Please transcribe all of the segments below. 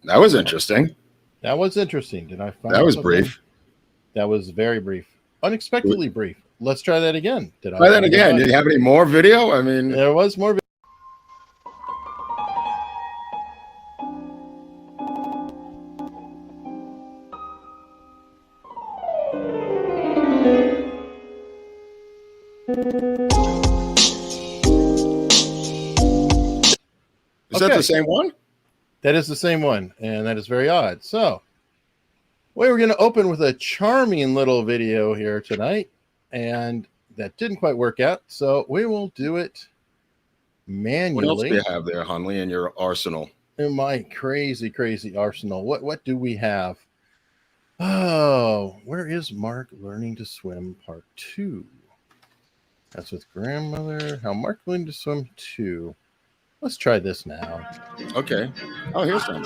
That was interesting. That was interesting. Did I find That was something? brief. That was very brief. Unexpectedly brief. Let's try that again. Did I Try that find again. something? Did you have any more video? I mean, There was more video. is that the same one? That is the same one, and that is very odd. So, we're going to open with a charming little video here tonight, and that didn't quite work out, so we will do it manually. What else do you have there, Hunley, in your arsenal? In my crazy, crazy arsenal. What do we have? Oh, where is Mark Learning to Swim Part 2? That's with grandmother. How Mark Learned to Swim 2. Let's try this now. Okay. Oh, here's something.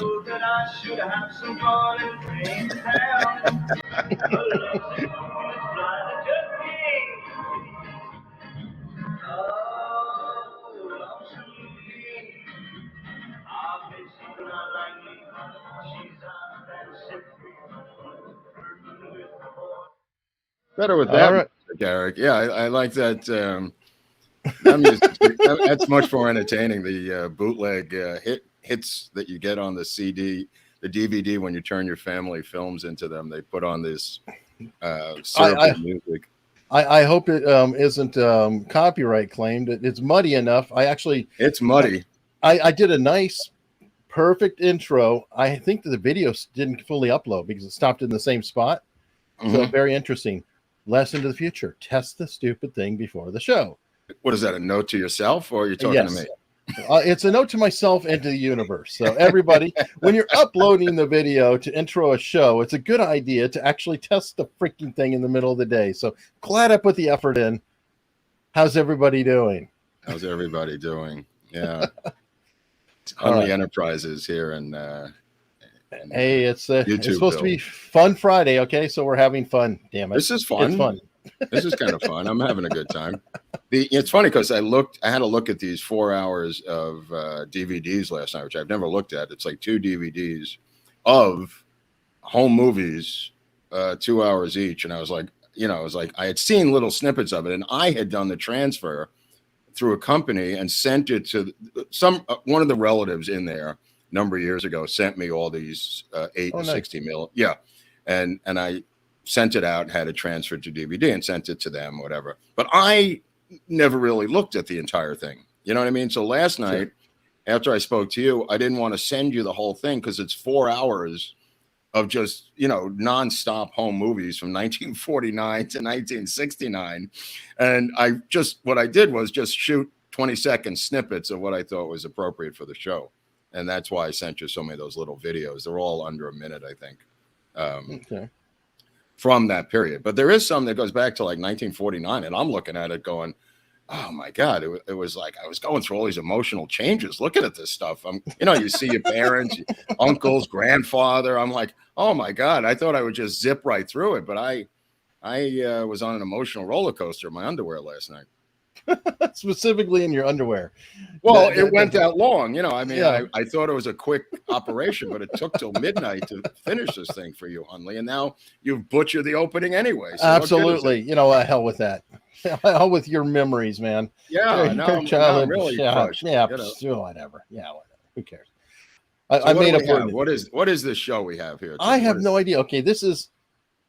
Better with that, right. Derek. Yeah, I like that. That music, that's much more entertaining. The bootleg hits that you get on the CD, the DVD, when you turn your family films into them, they put on this syrupy music. I hope it isn't copyright claimed. It's muddy enough. It's muddy. I did a nice, perfect intro. I think that the video didn't fully upload because it stopped in the same spot. Mm-hmm. So very interesting. Lesson to the future: test the stupid thing before the show. What is that? A note to yourself, or are you talking to me? It's a note to myself and to the universe. So everybody, when you're uploading the video to intro a show, it's a good idea to actually test the freaking thing in the middle of the day. So glad I put the effort in. How's everybody doing? How's everybody doing? Yeah. Hunley Enterprises here and hey, it's supposed to be Fun Friday, okay? So we're having fun. Damn it. This is fun. It's fun. This is kind of fun. I'm having a good time. It's funny because I had to look at these 4 hours of DVDs last night, which I've never looked at. It's like 2 DVDs of home movies, 2 hours each. And I was like, I had seen little snippets of it, and I had done the transfer through a company and sent it to one of the relatives in there a number of years ago, sent me all these 8 and 60 mil. Yeah. And I sent it out, had it transferred to DVD and sent it to them, whatever. But I never really looked at the entire thing. You know what I mean? So last night, after I spoke to you, I didn't want to send you the whole thing because it's 4 hours of just, nonstop home movies from 1949 to 1969. And what I did was just shoot 20-second snippets of what I thought was appropriate for the show. And that's why I sent you so many of those little videos. They're all under a minute, I think. From that period. But there is some that goes back to like 1949. And I'm looking at it going, oh my God, it was like I was going through all these emotional changes looking at this stuff. You see your parents, your uncles, grandfather. I'm like, oh my God, I thought I would just zip right through it. But I was on an emotional roller coaster in my underwear last night. Specifically in your underwear. Well, it went that long. I thought it was a quick operation, but it took till midnight to finish this thing for you, Hunley. And now you've butchered the opening anyway. So absolutely. Hell with that. Hell with your memories, man. Yeah, I'm really crushed. Yeah, whatever. Yeah, whatever. Who cares? I made up. What is this show we have here? I have no idea. Okay, this is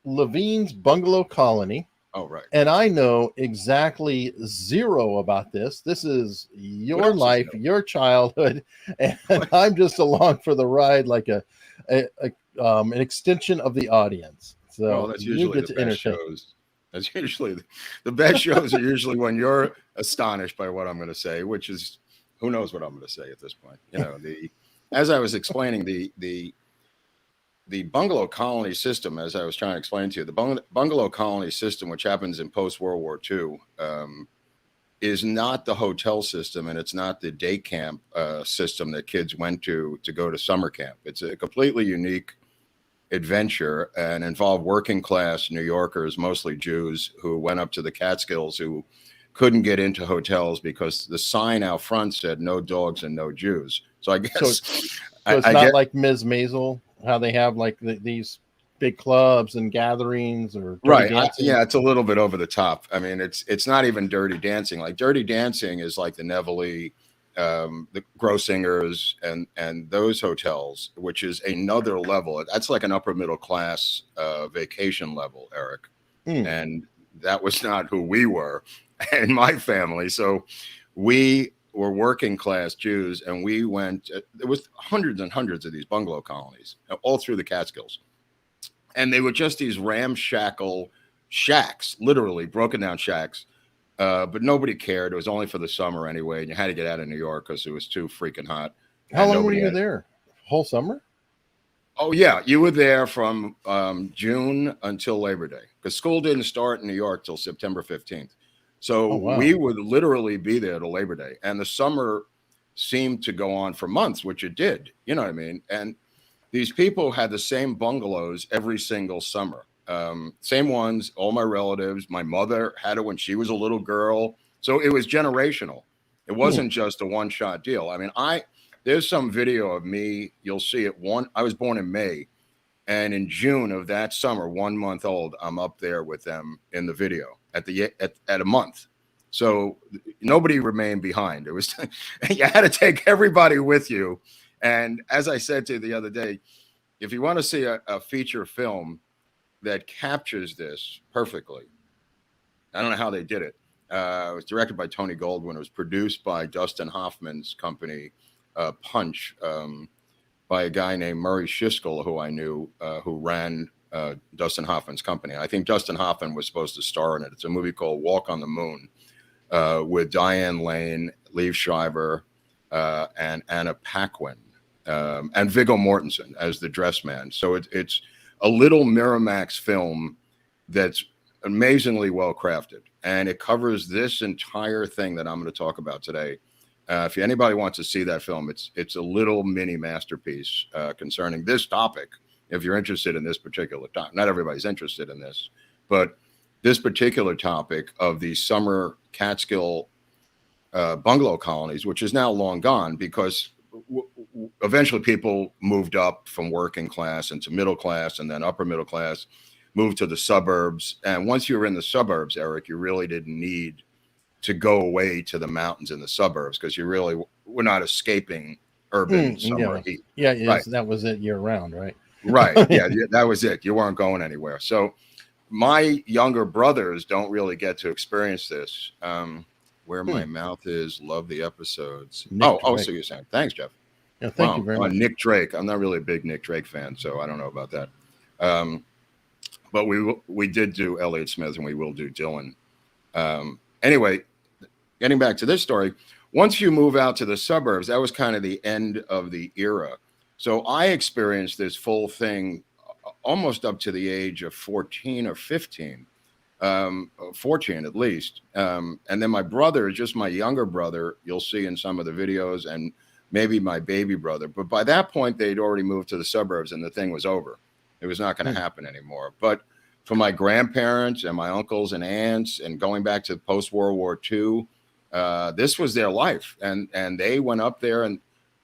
Levine's Bungalow Colony. Oh, right. And I know exactly zero about this. This is your life, your childhood, and I'm just along for the ride like an extension of the audience. So that's usually the best shows. That's usually the best shows are usually when you're astonished by what I'm going to say, which is who knows what I'm going to say at this point. As I was explaining the bungalow colony system, as I was trying to explain to you, the bungalow colony system, which happens in post-World War II, is not the hotel system, and it's not the day camp system that kids went to go to summer camp. It's a completely unique adventure and involved working class New Yorkers, mostly Jews, who went up to the Catskills, who couldn't get into hotels because the sign out front said no dogs and no Jews. So I guess so it's not like Ms. Maisel, how they have like these big clubs and gatherings or dirty dancing. Yeah, it's a little bit over the top. I mean, it's not even Dirty Dancing. Like Dirty Dancing is like the Neville, the Grossingers, and those hotels, which is another level. That's like an upper middle class vacation level, Eric. And that was not who we were in my family. So we were working class Jews, and we went. There was hundreds and hundreds of these bungalow colonies all through the Catskills. And they were just these ramshackle shacks, literally broken down shacks. But nobody cared. It was only for the summer anyway. And you had to get out of New York because it was too freaking hot. How long were you there? Whole summer? Oh, yeah. You were there from June until Labor Day because school didn't start in New York till September 15th. So we would literally be there till Labor Day. And the summer seemed to go on for months, which it did. You know what I mean? And these people had the same bungalows every single summer. Same ones, all my relatives. My mother had it when she was a little girl. So it was generational. It wasn't just a one-shot deal. I mean, there's some video of me. You'll see it. I was born in May. And in June of that summer, 1 month old, I'm up there with them in the video at a month. So nobody remained behind. It was, you had to take everybody with you. And as I said to you the other day, if you want to see a feature film that captures this perfectly, I don't know how they did it. It was directed by Tony Goldwyn. It was produced by Dustin Hoffman's company, Punch, by a guy named Murray Shiskel, who I knew, who ran Dustin Hoffman's company. I think Dustin Hoffman was supposed to star in it. It's a movie called Walk on the Moon with Diane Lane, Liev Schreiber, and Anna Paquin. And Viggo Mortensen as the dress man. So it's a little Miramax film that's amazingly well crafted. And it covers this entire thing that I'm going to talk about today. If anybody wants to see that film, it's a little mini masterpiece concerning this topic. If you're interested in this particular topic, not everybody's interested in this, but this particular topic of the summer Catskill bungalow colonies, which is now long gone because eventually people moved up from working class into middle class and then upper middle class, moved to the suburbs. And once you were in the suburbs, Eric, you really didn't need to go away to the mountains in the suburbs because you really were not escaping urban summer heat. Yeah, right. That was it year round, right? Right. Yeah, that was it. You weren't going anywhere. So my younger brothers don't really get to experience this. Where my mouth is, love the episodes. So you're saying, thanks, Jeff. Yeah, thank you very much. Nick Drake. I'm not really a big Nick Drake fan, so I don't know about that. But we did do Elliott Smith, and we will do Dylan. Anyway, getting back to this story, once you move out to the suburbs, that was kind of the end of the era. So I experienced this full thing almost up to the age of 14 or 15. 14 at least. And then my brother, just my younger brother, you'll see in some of the videos, and maybe my baby brother. But by that point, they'd already moved to the suburbs and the thing was over. It was not going to happen anymore. But for my grandparents and my uncles and aunts and going back to post-World War II, this was their life. And they went up there, and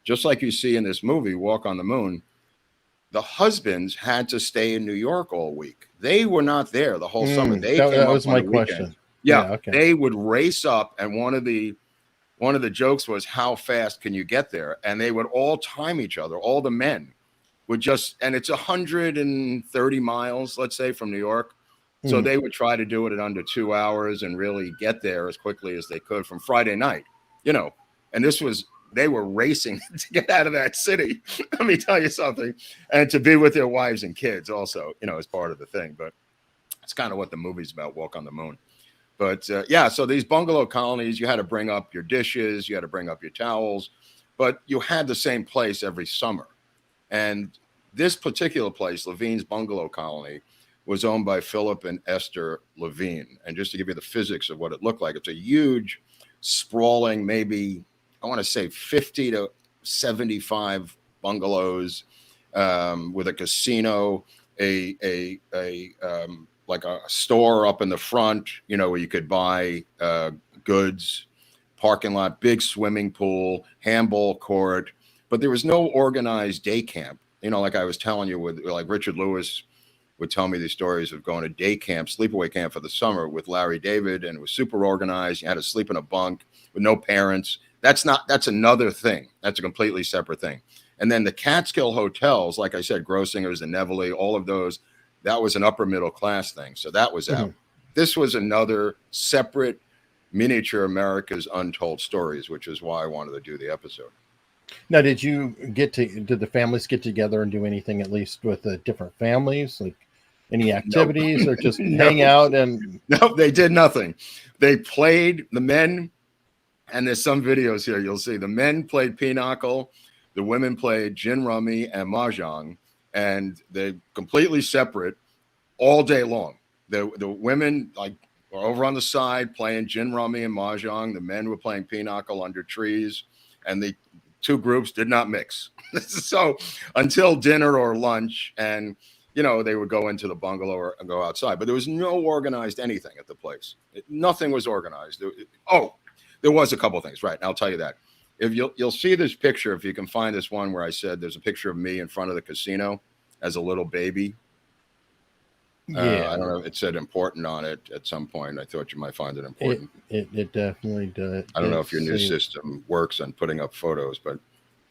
just like you see in this movie, Walk on the Moon, the husbands had to stay in New York all week. They were not there the whole summer. That was my question. Yeah, okay. They would race up, and one of the jokes was, how fast can you get there? And they would all time each other. All the men would just, and it's 130 miles, let's say, from New York. So they would try to do it in under 2 hours and really get there as quickly as they could from Friday night, and they were racing to get out of that city. Let me tell you something. And to be with their wives and kids also, as part of the thing. But it's kind of what the movie's about, Walk on the Moon. But so these bungalow colonies, you had to bring up your dishes, you had to bring up your towels, but you had the same place every summer. And this particular place, Levine's Bungalow Colony, was owned by Philip and Esther Levine. And just to give you the physics of what it looked like, it's a huge, sprawling, maybe, I want to say 50 to 75 bungalows with a casino, like a store up in the front, where you could buy goods, parking lot, big swimming pool, handball court, but there was no organized day camp. You know, like I was telling you, with like Richard Lewis would tell me these stories of going to day camp, sleepaway camp for the summer with Larry David, and it was super organized. You had to sleep in a bunk with no parents. That's another thing. That's a completely separate thing. And then the Catskill hotels, like I said, Grossingers and Neville, all of those, that was an upper middle class thing. So that was out. This was another separate miniature America's Untold Stories, which is why I wanted to do the episode. Now, did the families get together and do anything, at least with the different families, like any activities or just hang out? And no, they did nothing. They played, the men, and there's some videos here you'll see, the men played pinochle, the women played gin rummy and mahjong, and they completely separate all day long. The women like were over on the side playing gin rummy and mahjong. The men were playing pinochle under trees, and the two groups did not mix. So until dinner or lunch, and you know, they would go into the bungalow or go outside, but there was no organized anything at the place. Nothing was organized. There was a couple of things, right? And I'll tell you that. If you'll see this picture, if you can find this one where I said there's a picture of me in front of the casino as a little baby. Yeah, I don't know. It said important on it at some point. I thought you might find it important. It definitely does. I don't know if your new system works on putting up photos, but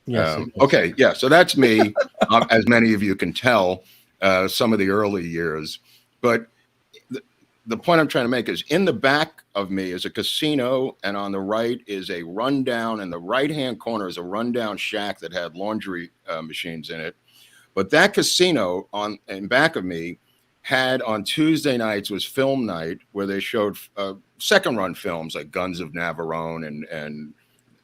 yes, okay. Yeah. So that's me, as many of you can tell, some of the early years. But the point I'm trying to make is in the back of me is a casino, and on the right is a rundown, and the right-hand corner is a rundown shack that had laundry machines in it. But that casino in back of me had on Tuesday nights was film night, where they showed second run films like Guns of Navarone and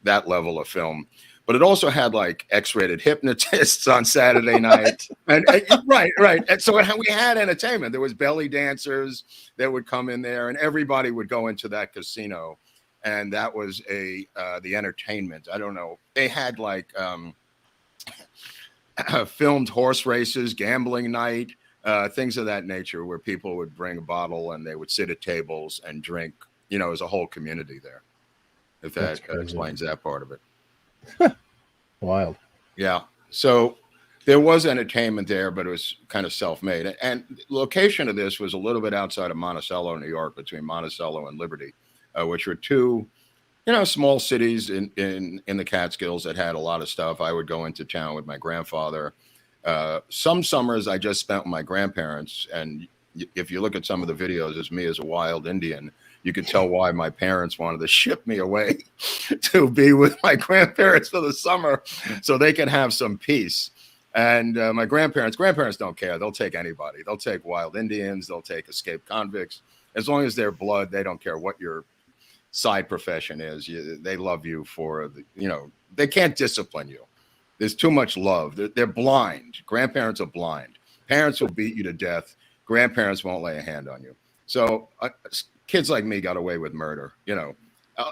that level of film. But it also had like X-rated hypnotists on Saturday night. and right. And so we had entertainment. There was belly dancers that would come in there, and everybody would go into that casino. And that was the entertainment. I don't know. They had like filmed horse races, gambling night, things of that nature, where people would bring a bottle and they would sit at tables and drink. You know, as a whole community there. If that explains that part of it. Wild. Yeah. So there was entertainment there, but it was kind of self-made. And the location of this was a little bit outside of Monticello, New York, between Monticello and Liberty, which were two, you know, small cities in the Catskills that had a lot of stuff. I would go into town with my grandfather. Some summers I just spent with my grandparents. And if you look at some of the videos, it's me as a wild Indian. You could tell why my parents wanted to ship me away to be with my grandparents for the summer so they can have some peace. And my grandparents don't care. They'll take anybody. They'll take wild Indians. They'll take escaped convicts. As long as they're blood, they don't care what your side profession is. They love you for, they can't discipline you. There's too much love. They're blind. Grandparents are blind. Parents will beat you to death. Grandparents won't lay a hand on you. So kids like me got away with murder. You know,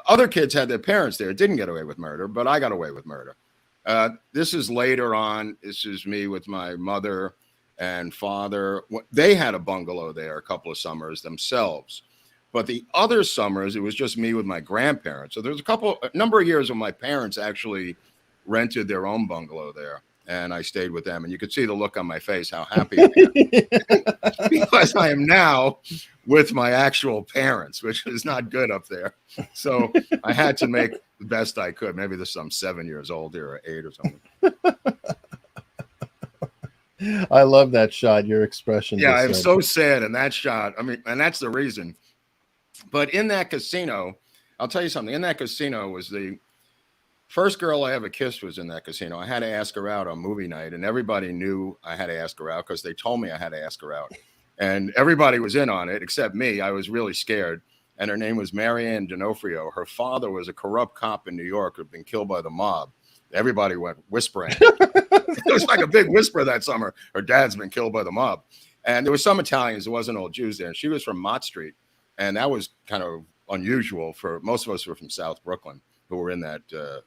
other kids had their parents there, didn't get away with murder, but I got away with murder. This is later on. This is me with my mother and father. They had a bungalow there a couple of summers themselves, but the other summers it was just me with my grandparents. So there's a number of years when my parents actually rented their own bungalow there, and I stayed with them. And you could see the look on my face, how happy I am. Because I am now with my actual parents, which is not good up there. So I had to make the best I could. Maybe there's some 7 years old here or 8 or something. I love that shot, your expression. Yeah, I'm so sad in that shot. I mean, and that's the reason. But in that casino, I'll tell you something. In that casino was the first girl I ever kissed was in that casino. I had to ask her out on movie night, and everybody knew I had to ask her out because they told me I had to ask her out. And everybody was in on it except me. I was really scared. And her name was Marianne D'Onofrio. Her father was a corrupt cop in New York who had been killed by the mob. Everybody went whispering. It was like a big whisper that summer. Her dad's been killed by the mob. And there were some Italians. There wasn't all Jews there. She was from Mott Street. And that was kind of unusual for most of us who were from South Brooklyn who were in that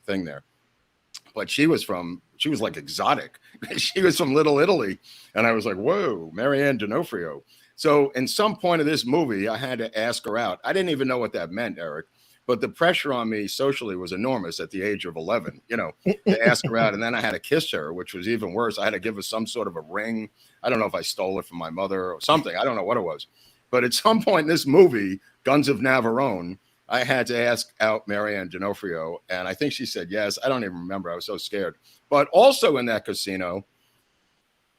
thing there. But she was like exotic. She was from Little Italy. And I was like, whoa, Marianne D'Onofrio. So in some point of this movie, I had to ask her out. I didn't even know what that meant, Eric. but the pressure on me socially was enormous at the age of 11, to ask her out. And then I had to kiss her, which was even worse. I had to give her some sort of a ring. I don't know if I stole it from my mother or something. I don't know what it was. But at some point in this movie, Guns of Navarone, I had to ask out Marianne D'Onofrio, and I think she said yes. I don't even remember. I was so scared. But also in that casino,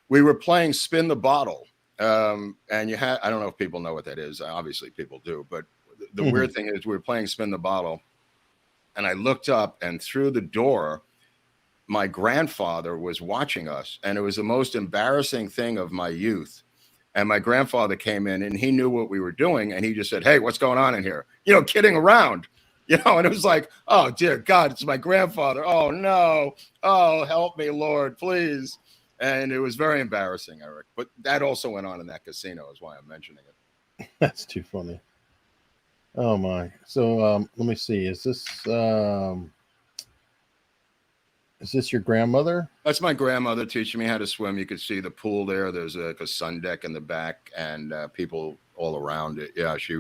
we were playing Spin the Bottle. And I don't know if people know what that is. Obviously, people do. But the weird thing is we were playing Spin the Bottle, and I looked up, and through the door, my grandfather was watching us. And it was the most embarrassing thing of my youth. And my grandfather came in, and he knew what we were doing, and he just said, "Hey, what's going on in here?" Kidding around, and it was like, "Oh dear God, it's my grandfather. Oh no, oh help me, Lord, please." And it was very embarrassing, Eric. But that also went on in that casino, is why I'm mentioning it. That's too funny. Oh my! So let me see. Is this your grandmother? That's my grandmother teaching me how to swim. You could see the pool there. There's like a sun deck in the back, and people all around it. Yeah, she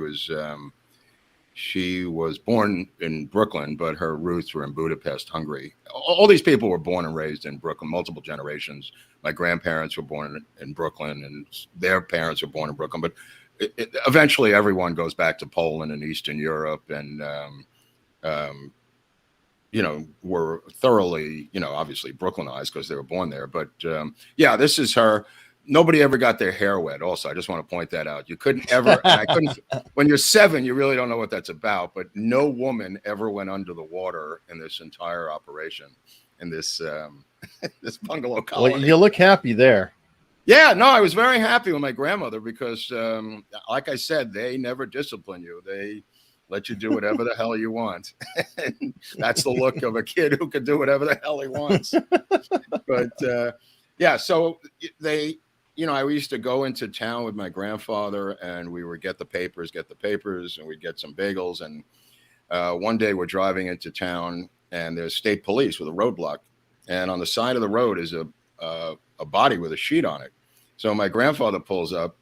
was born in Brooklyn, but her roots were in Budapest, Hungary. All these people were born and raised in Brooklyn, multiple generations. My grandparents were born in Brooklyn, and their parents were born in Brooklyn. But eventually, everyone goes back to Poland and Eastern Europe, and were thoroughly, obviously Brooklynized because they were born there. But this is her. Nobody ever got their hair wet. Also, I just want to point that out. You couldn't ever, and I couldn't, when you're 7, you really don't know what that's about, but no woman ever went under the water in this entire operation, in this, this bungalow colony. Well, you look happy there. Yeah, no, I was very happy with my grandmother because, like I said, they never discipline you. They let you do whatever the hell you want. That's the look of a kid who can do whatever the hell he wants. But so I used to go into town with my grandfather, and we would get the papers, and we'd get some bagels. And one day we're driving into town, and there's state police with a roadblock. And on the side of the road is a body with a sheet on it. So my grandfather pulls up,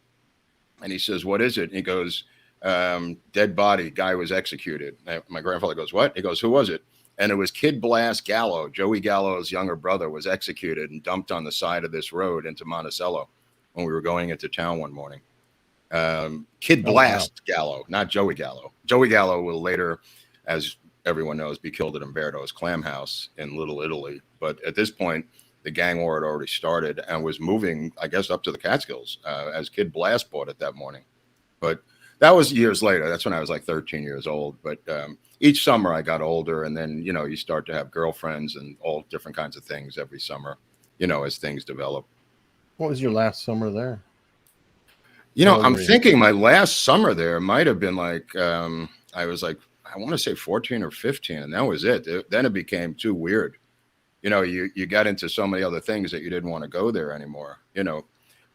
and he says, "What is it?" And he goes, "Dead body, guy was executed." And my grandfather goes, "What?" He goes, "Who was it?" And it was Kid Blast Gallo. Joey Gallo's younger brother was executed and dumped on the side of this road into Monticello when we were going into town one morning. Kid Blast Gallo, not Joey Gallo. Joey Gallo will later, as everyone knows, be killed at Umberto's Clam House in Little Italy. But at this point, the gang war had already started and was moving, I guess, up to the Catskills as Kid Blast bought it that morning. But that was years later. That's when I was like 13 years old. But each summer I got older, and then, you start to have girlfriends and all different kinds of things every summer, as things develop. What was your last summer there? I'm thinking my last summer there might have been like, I was like, I want to say 14 or 15, and that was it. Then it became too weird. You got into so many other things that you didn't want to go there anymore,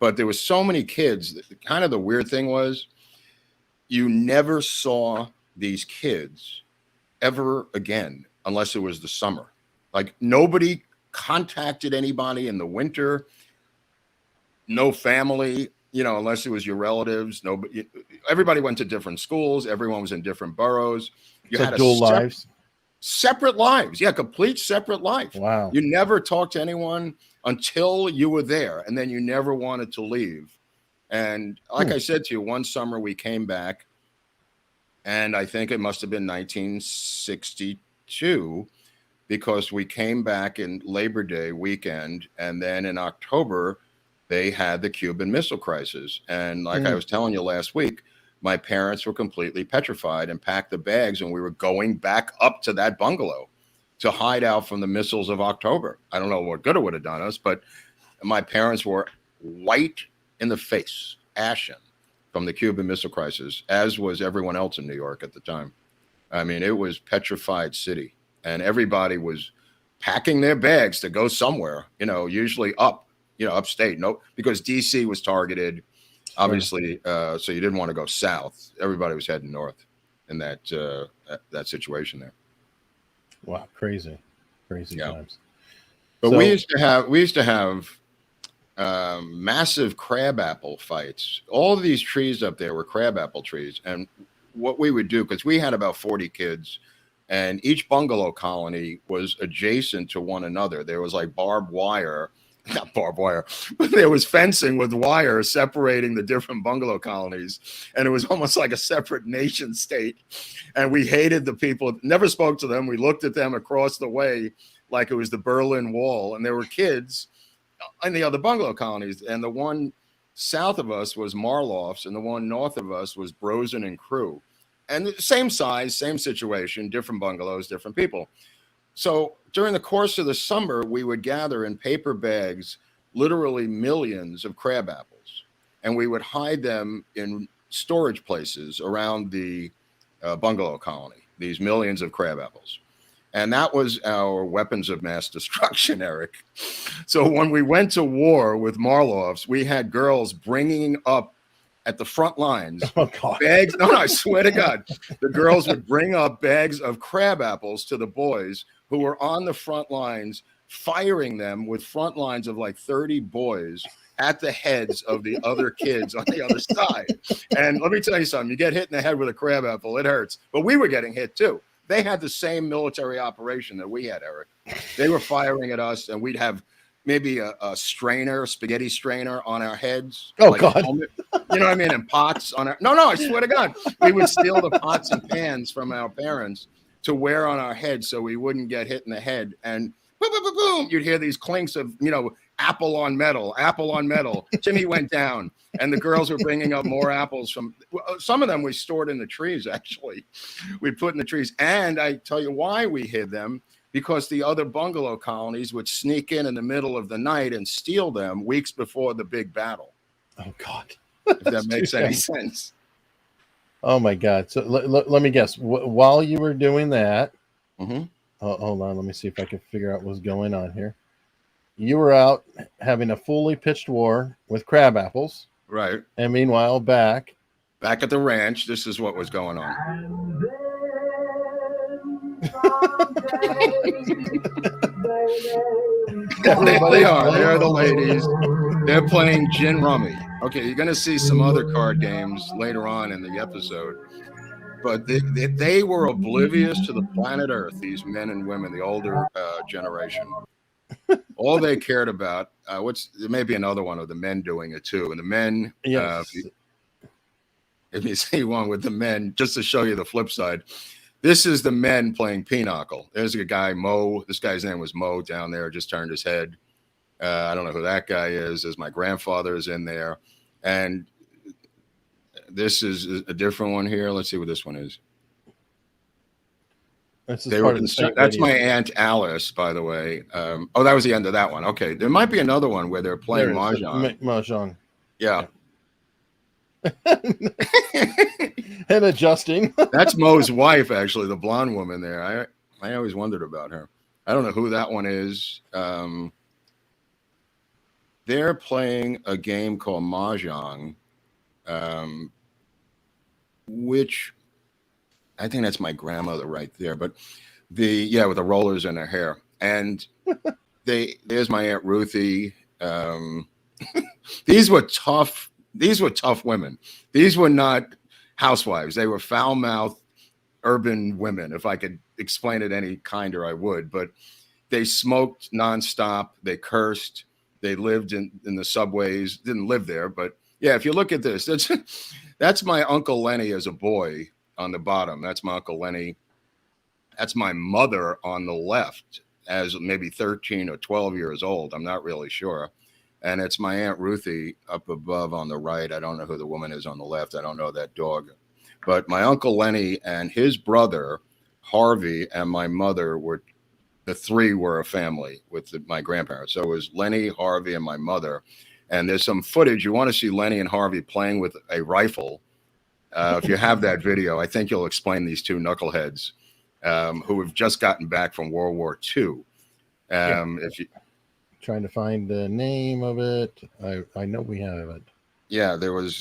But there was so many kids. Kind of the weird thing was you never saw these kids ever again unless it was the summer. Like nobody contacted anybody in the winter. No family, unless it was your relatives. Nobody. Everybody went to different schools. Everyone was in different boroughs. You had dual lives. Separate lives. Yeah, complete separate life. Wow. You never talked to anyone until you were there, and then you never wanted to leave. And like I said to you, one summer we came back, and I think it must have been 1962, because we came back in Labor Day weekend, and then in October, they had the Cuban Missile Crisis. And like I was telling you last week, my parents were completely petrified and packed the bags, and we were going back up to that bungalow to hide out from the missiles of October. I don't know what good it would have done us, but my parents were white in the face, ashen from the Cuban Missile Crisis, as was everyone else in New York at the time. I mean, it was petrified city, and everybody was packing their bags to go somewhere, usually upstate. No, because DC was targeted. Obviously, so you didn't want to go south. Everybody was heading north in that situation there. Wow, crazy times. But we used to have massive crabapple fights. All of these trees up there were crabapple trees, and what we would do, because we had about 40 kids, and each bungalow colony was adjacent to one another. There was like barbed wire, not barbed wire, but there was fencing with wire separating the different bungalow colonies. And it was almost like a separate nation state. And we hated the people, never spoke to them. We looked at them across the way like it was the Berlin Wall. And there were kids in the other bungalow colonies. And the one south of us was Marloff's, and the one north of us was Brosen and Crew. And the same size, same situation, different bungalows, different people. So during the course of the summer, we would gather in paper bags, literally millions of crab apples, and we would hide them in storage places around the bungalow colony, these millions of crab apples. And that was our weapons of mass destruction, Eric. So when we went to war with Marloff's, we had girls bringing up at the front lines bags. No, I swear to God, the girls would bring up bags of crab apples to the boys who were on the front lines, firing them with front lines of like 30 boys at the heads of the other kids on the other side. And let me tell you something, you get hit in the head with a crab apple, it hurts. But we were getting hit too. They had the same military operation that we had, Eric. They were firing at us, and we'd have maybe a strainer, spaghetti strainer on our heads. Oh, like God. Helmet, you know what I mean? And pots on our... No, I swear to God. We would steal the pots and pans from our parents to wear on our heads so we wouldn't get hit in the head. And boom, boom, boom, boom, you'd hear these clinks of, apple on metal. Jimmy went down. And the girls were bringing up more apples from... Some of them we stored in the trees, actually. We put in the trees. And I tell you why we hid them. Because the other bungalow colonies would sneak in the middle of the night and steal them weeks before the big battle. Oh, God. If that makes any sense. Oh, my God. So let me guess. While you were doing that, hold on. Let me see if I can figure out what's going on here. You were out having a fully pitched war with crab apples. Right. And meanwhile, back at the ranch, this is what was going on. There they are. There are the ladies. They're playing gin rummy. Okay, you're going to see some other card games later on in the episode. But they were oblivious to the planet Earth, these men and women, the older generation. All they cared about, there may be another one of the men doing it too. And the men, yes. If you see one with the men, just to show you the flip side, this is the men playing pinochle. There's a guy, Mo. This guy's name was Mo down there, just turned his head. I don't know who that guy is. There's my grandfather's in there. And this is a different one here. Let's see what this one is. That's my Aunt Alice, by the way. That was the end of that one. Okay. There might be another one where they're playing Mahjong. Mahjong. Yeah. And adjusting. That's Mo's wife, actually, the blonde woman there. I always wondered about her. I don't know who that one is. They're playing a game called Mahjong, which I think that's my grandmother right there. But with the rollers in her hair. And there's my Aunt Ruthie. These were tough women. These were not housewives. They were foul-mouthed urban women. If I could explain it any kinder, I would. But they smoked nonstop. They cursed. They lived in the subways. Didn't live there, but yeah. If you look at this, that's my Uncle Lenny as a boy on the bottom. That's my Uncle Lenny. That's my mother on the left as maybe 13 or 12 years old. I'm not really sure. And it's my Aunt Ruthie up above on the right. I don't know who the woman is on the left. I don't know that dog. But my Uncle Lenny and his brother, Harvey, and my mother the three were a family with my grandparents. So it was Lenny, Harvey, and my mother. And there's some footage. You want to see Lenny and Harvey playing with a rifle. If you have that video, I think you'll explain these two knuckleheads who have just gotten back from World War II. If you... Trying to find the name of it. I know we have it. Yeah, there was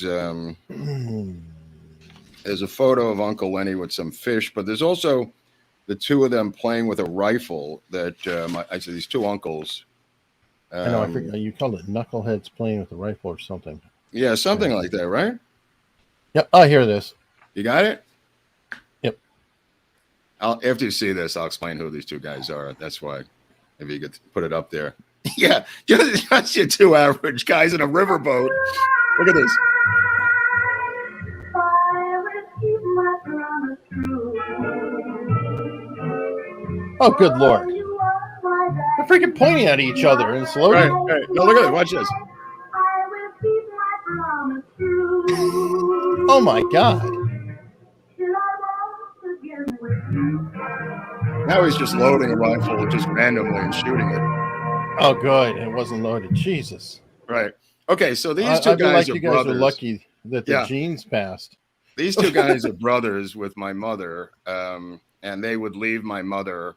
there's a photo of Uncle Lenny with some fish, but there's also the two of them playing with a rifle that I said these two uncles. I know, I forget, you called it knuckleheads playing with a rifle or something. Yeah, something like that, right? Yep, I hear this. You got it? After you see this, I'll explain who these two guys are. That's why. If you could put it up there. Yeah, just your two average guys in a riverboat. Look at this. Oh, good Lord. They're freaking pointing at each other in slow. Right. No, look at this. Watch this. Oh, my God. Now he's just loading a rifle just randomly and shooting it. Oh, good. It wasn't loaded. Jesus. Right. Okay, so these two I feel guys like are you guys brothers. are lucky that the genes passed. These two guys are brothers with my mother, and they would leave my mother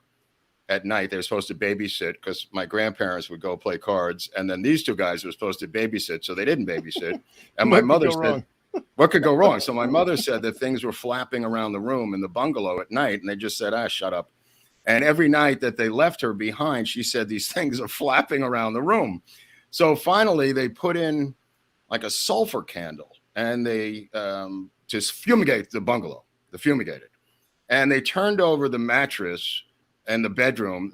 at night. They were supposed to babysit because my grandparents would go play cards, and then these two guys were supposed to babysit, so they didn't babysit. And my mother said, what could go wrong? So my mother said that things were flapping around the room in the bungalow at night, and they just said, shut up. And every night that they left her behind, she said, these things are flapping around the room. So finally, they put in like a sulfur candle, and they just fumigate the bungalow, fumigated. And they turned over the mattress and the bedroom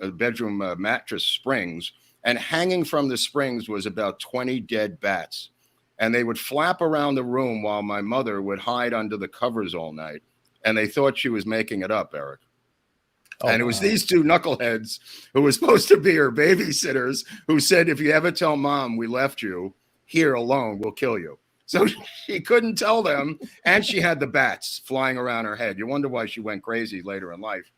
mattress springs, and hanging from the springs was about 20 dead bats. And they would flap around the room while my mother would hide under the covers all night. And they thought she was making it up, Eric. And it was these two knuckleheads who were supposed to be her babysitters who said, if you ever tell mom we left you here alone, we'll kill you. So she couldn't tell them. And she had the bats flying around her head. You wonder why she went crazy later in life.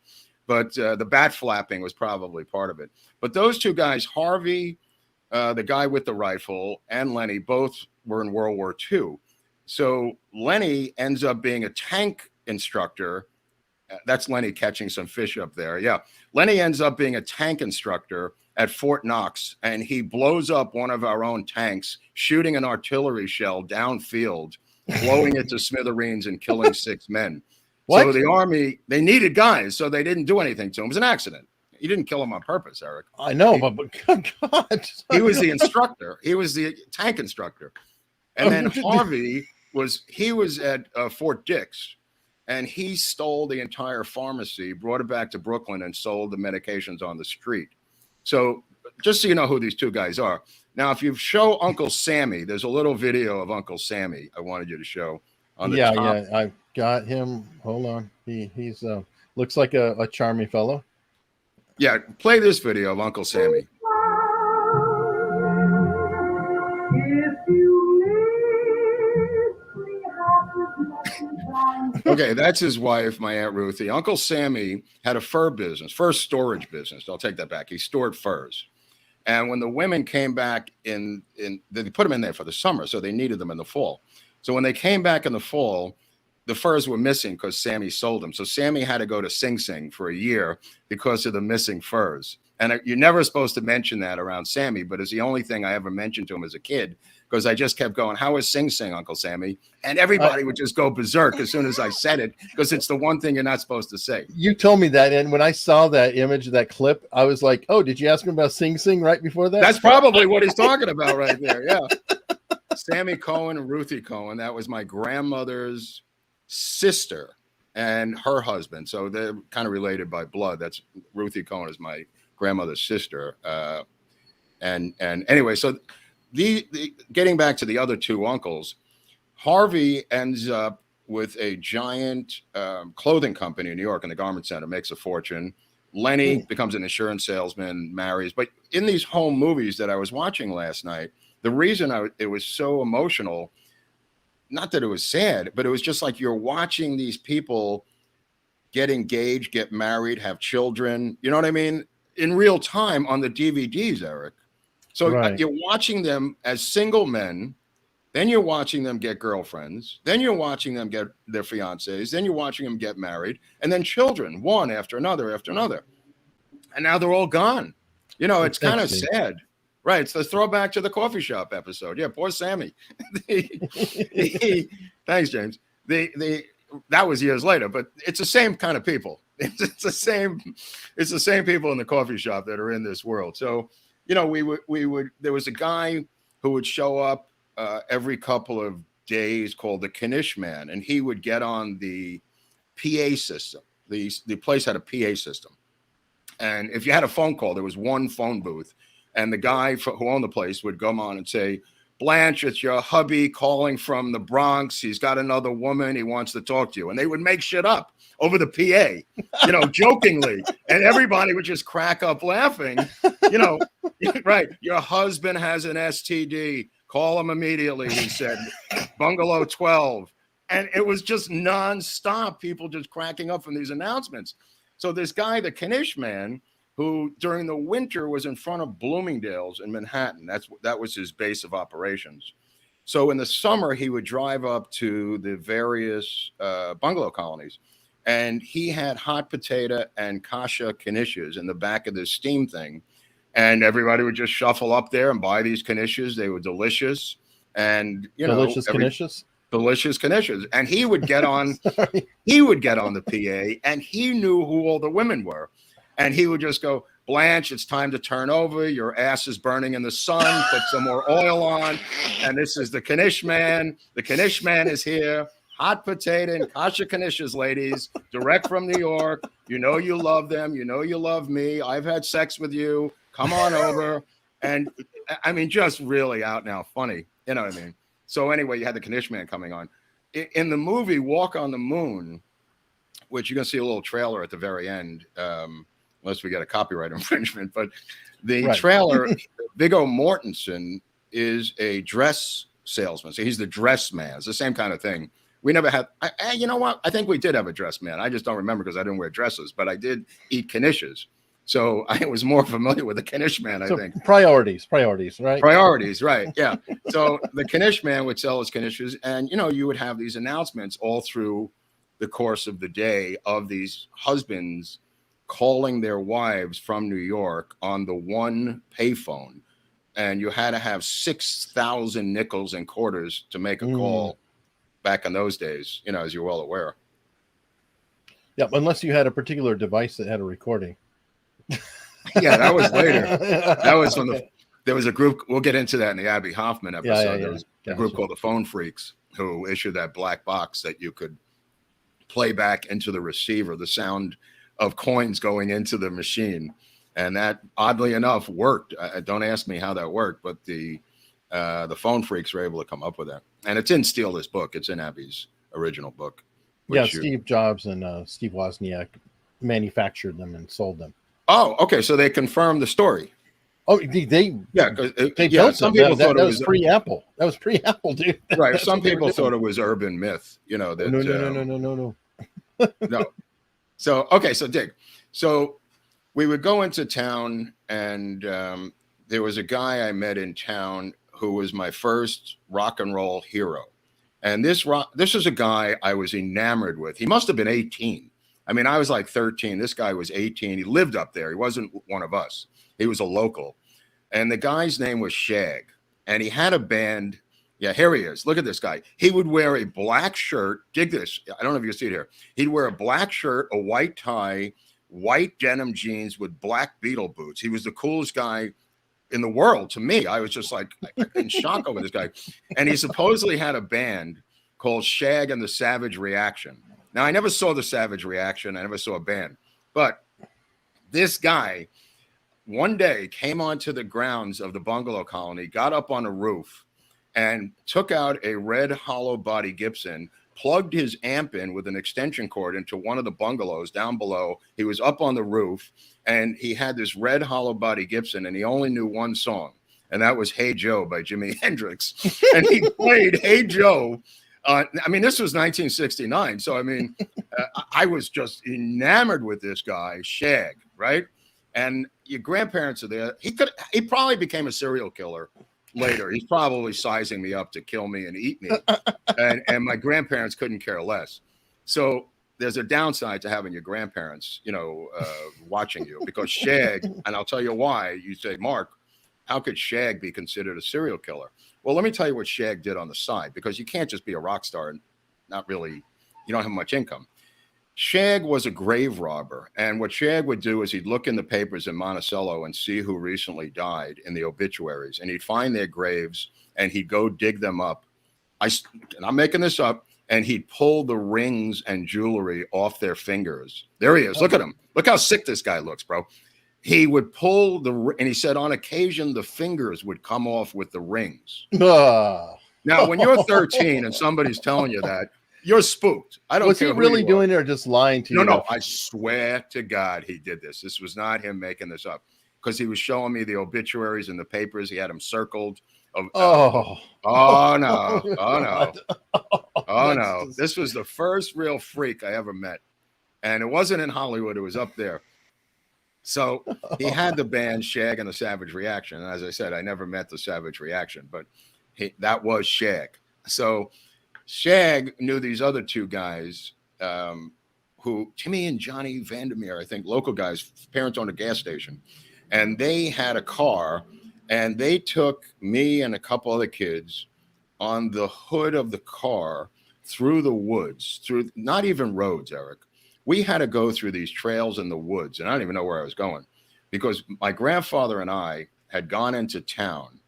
But the bat flapping was probably part of it. But those two guys, Harvey, the guy with the rifle, and Lenny, both were in World War II. So Lenny ends up being a tank instructor. That's Lenny catching some fish up there. Yeah. Lenny ends up being a tank instructor at Fort Knox, and he blows up one of our own tanks, shooting an artillery shell downfield, blowing it to smithereens and killing 6 men. What? So the Army, they needed guys, so they didn't do anything to him. It was an accident. He didn't kill him on purpose, Eric. I know, but good God. He was the instructor. He was the tank instructor. And then Harvey was at Fort Dix. And he stole the entire pharmacy, brought it back to Brooklyn, and sold the medications on the street. So just so you know who these two guys are. Now, if you show Uncle Sammy, there's a little video of Uncle Sammy I wanted you to show. On the top. Yeah, I've got him. Hold on. He's looks like a charming fellow. Yeah, play this video of Uncle Sammy. Okay, that's his wife, my Aunt Ruthie. Uncle Sammy had a fur storage business. I'll take that back. He stored furs. And when the women came back they put them in there for the summer, so they needed them in the fall. So when they came back in the fall, the furs were missing because Sammy sold them. So Sammy had to go to Sing Sing for a year because of the missing furs. And you're never supposed to mention that around Sammy, but it's the only thing I ever mentioned to him as a kid, because I just kept going, how is Sing Sing, Uncle Sammy? And everybody would just go berserk as soon as I said it, because it's the one thing you're not supposed to say. You told me that, and when I saw that image, that clip, I was like, oh, did you ask him about Sing Sing right before that? That's probably what he's talking about right there, yeah. Sammy Cohen and Ruthie Cohen, that was my grandmother's sister and her husband. So they're kind of related by blood. That's Ruthie Cohen is my grandmother's sister. And anyway, so the getting back to the other two uncles, Harvey ends up with a giant clothing company in New York in the Garment Center, makes a fortune. Lenny becomes an insurance salesman, marries. But in these home movies that I was watching last night, the reason it was so emotional, not that it was sad, but it was just like you're watching these people get engaged, get married, have children. You know what I mean? In real time on the DVDs, Eric. So you're watching them as single men. Then you're watching them get girlfriends. Then you're watching them get their fiancés. Then you're watching them get married. And then children, one after another after another. And now they're all gone. You know, it's kind of sad. Right. It's the throwback to the coffee shop episode. Yeah, poor Sammy. Thanks, James. That was years later, but it's the same kind of people. It's the same people in the coffee shop that are in this world. So, you know, there was a guy who would show up every couple of days called the Knish Man, and he would get on the PA system. the place had a PA system. And if you had a phone call, there was one phone booth. And the guy who owned the place would come on and say, Blanche, it's your hubby calling from the Bronx. He's got another woman. He wants to talk to you. And they would make shit up over the PA, jokingly. And everybody would just crack up laughing, right. Your husband has an STD. Call him immediately, he said. Bungalow 12. And it was just nonstop. People just cracking up from these announcements. So this guy, the Knish man, who during the winter was in front of Bloomingdale's in Manhattan. That was his base of operations. So in the summer, he would drive up to the various bungalow colonies, and he had hot potato and kasha knishes in the back of this steam thing. And everybody would just shuffle up there and buy these knishes. They were delicious. And, delicious knishes? Delicious knishes. And he would get on, the PA, and he knew who all the women were. And he would just go, Blanche, it's time to turn over. Your ass is burning in the sun. Put some more oil on. And this is the Knish man. The Knish man is here. Hot potato and kasha knishes, ladies. Direct from New York. You know you love them. You know you love me. I've had sex with you. Come on over. And I mean, just really out now funny. You know what I mean? So anyway, you had the Knish man coming on. In the movie Walk on the Moon, which you're going to see a little trailer at the very end, unless we get a copyright infringement. But the trailer, Viggo Mortensen is a dress salesman. So he's the dress man. It's the same kind of thing. We never had, you know what? I think we did have a dress man. I just don't remember because I didn't wear dresses, but I did eat knishes. So I was more familiar with the Knish man, I think. Priorities, right? Priorities, right. Yeah. So the Knish man would sell his knishes, and, you would have these announcements all through the course of the day of these husbands calling their wives from New York on the one payphone, and you had to have 6,000 nickels and quarters to make a call back in those days, as you're well aware. Yeah, unless you had a particular device that had a recording. Yeah, that was later. That was when there was a group. We'll get into that in the Abby Hoffman episode. There was a group called the Phone Freaks who issued that black box that you could play back into the receiver, the sound of coins going into the machine. And that, oddly enough, worked. Don't ask me how that worked, but the Phone Freaks were able to come up with that. And it's in Steal This Book. It's in Abby's original book. Yeah, Steve Jobs and Steve Wozniak manufactured them and sold them. Oh, okay. So they confirmed the story. Oh, they built some them. People thought that was pre-Apple. That was pre-Apple, dude. Right. Some people thought it was urban myth. No. No. So, okay. So, Dick. So we would go into town, and there was a guy I met in town who was my first rock and roll hero. And this is a guy I was enamored with. He must have been 18. I mean, I was like 13. This guy was 18. He lived up there. He wasn't one of us. He was a local. And the guy's name was Shag. And he had a band. Yeah, here he is. Look at this guy. He would wear a black shirt. Dig this. I don't know if you can see it here. He'd wear a black shirt, a white tie, white denim jeans with black Beetle boots. He was the coolest guy in the world to me. I was just like in shock over this guy. And he supposedly had a band called Shag and the Savage Reaction. Now, I never saw the Savage Reaction. I never saw a band. But this guy one day came onto the grounds of the bungalow colony, got up on a roof, and took out a red hollow body Gibson, plugged his amp in with an extension cord into one of the bungalows down below. He was up on the roof, and he had this red hollow body Gibson, and he only knew one song, and that was Hey Joe by Jimi Hendrix. And he played Hey Joe. I mean, this was 1969. So, I mean, I was just enamored with this guy, Shag, right? And your grandparents are there. He probably became a serial killer later. He's probably sizing me up to kill me and eat me. And my grandparents couldn't care less. So there's a downside to having your grandparents, watching you, because Shag, and I'll tell you why. You say, Mark, how could Shag be considered a serial killer? Well, let me tell you what Shag did on the side, because you can't just be a rock star and not really, you don't have much income. Shag was a grave robber. And what Shag would do is he'd look in the papers in Monticello and see who recently died in the obituaries. And he'd find their graves and he'd go dig them up. I'm making this up. and he'd pull the rings and jewelry off their fingers. There he is. Look at him. Look how sick this guy looks, bro. He would pull and he said on occasion the fingers would come off with the rings. Now, when you're 13 and somebody's telling you that, you're spooked. I don't care. Was he really doing it or just lying to you? No, I swear to God he did this. This was not him making this up, because he was showing me the obituaries in the papers. He had them circled. Oh no. This was the first real freak I ever met. And it wasn't in Hollywood. It was up there. So he had the band Shag and the Savage Reaction. And as I said, I never met the Savage Reaction, but that was Shag. So Shag knew these other two guys, who Timmy and Johnny Vandermeer, I think, local guys, parents owned a gas station. And they had a car, and they took me and a couple other kids on the hood of the car through the woods, through not even roads, Eric. We had to go through these trails in the woods, and I don't even know where I was going, because my grandfather and I had gone into town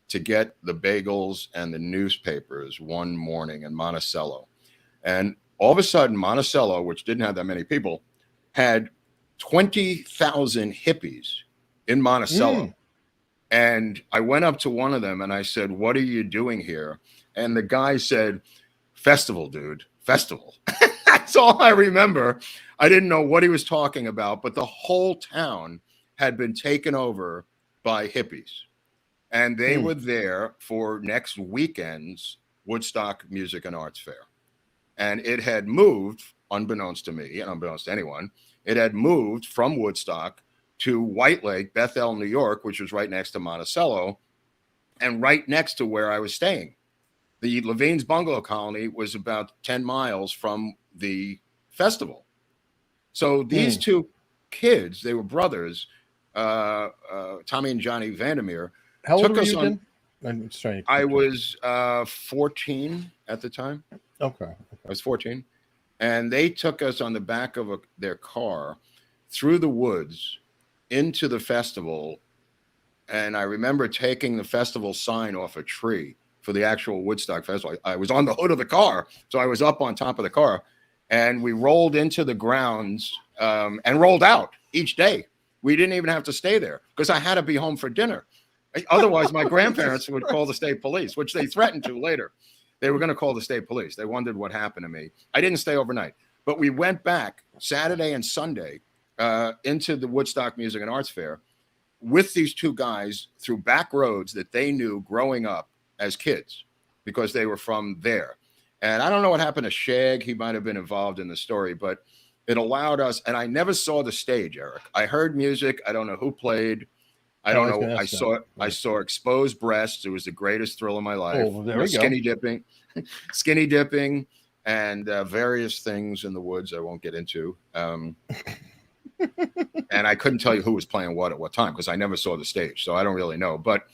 to get the bagels and the newspapers one morning in Monticello. And all of a sudden, Monticello, which didn't have that many people, had 20,000 hippies in Monticello. And I went up to one of them and I said, "What are you doing here?" And the guy said, "Festival, dude, festival." That's all I remember. I didn't know what he was talking about, but the whole town had been taken over by hippies. And they were there for next weekend's Woodstock Music and Arts Fair. And it had moved, unbeknownst to me and unbeknownst to anyone, it had moved from Woodstock to White Lake, Bethel, New York, which was right next to Monticello, and right next to where I was staying. The Levine's Bungalow colony was about 10 miles from the festival. So these two kids, they were brothers, Tommy and Johnny Vandermeer. How old were you again? I'm just trying to I was 14 at the time. Okay. I was 14. And they took us on the back of their car through the woods into the festival. And I remember taking the festival sign off a tree for the actual Woodstock Festival. I was on the hood of the car, so I was up on top of the car. And we rolled into the grounds and rolled out each day. We didn't even have to stay there because I had to be home for dinner. Otherwise, my grandparents would call the state police, which they threatened to later. They were going to call the state police. They wondered what happened to me. I didn't stay overnight, but we went back Saturday and Sunday into the Woodstock Music and Arts Fair with these two guys through back roads that they knew growing up as kids because they were from there. And I don't know what happened to Shag. He might have been involved in the story, but it allowed us. And I never saw the stage, Eric. I heard music. I don't know who played. I don't know. I saw exposed breasts. It was the greatest thrill of my life. Oh, there we go. Skinny dipping, and various things in the woods I won't get into. And I couldn't tell you who was playing what at what time because I never saw the stage, so I don't really know. But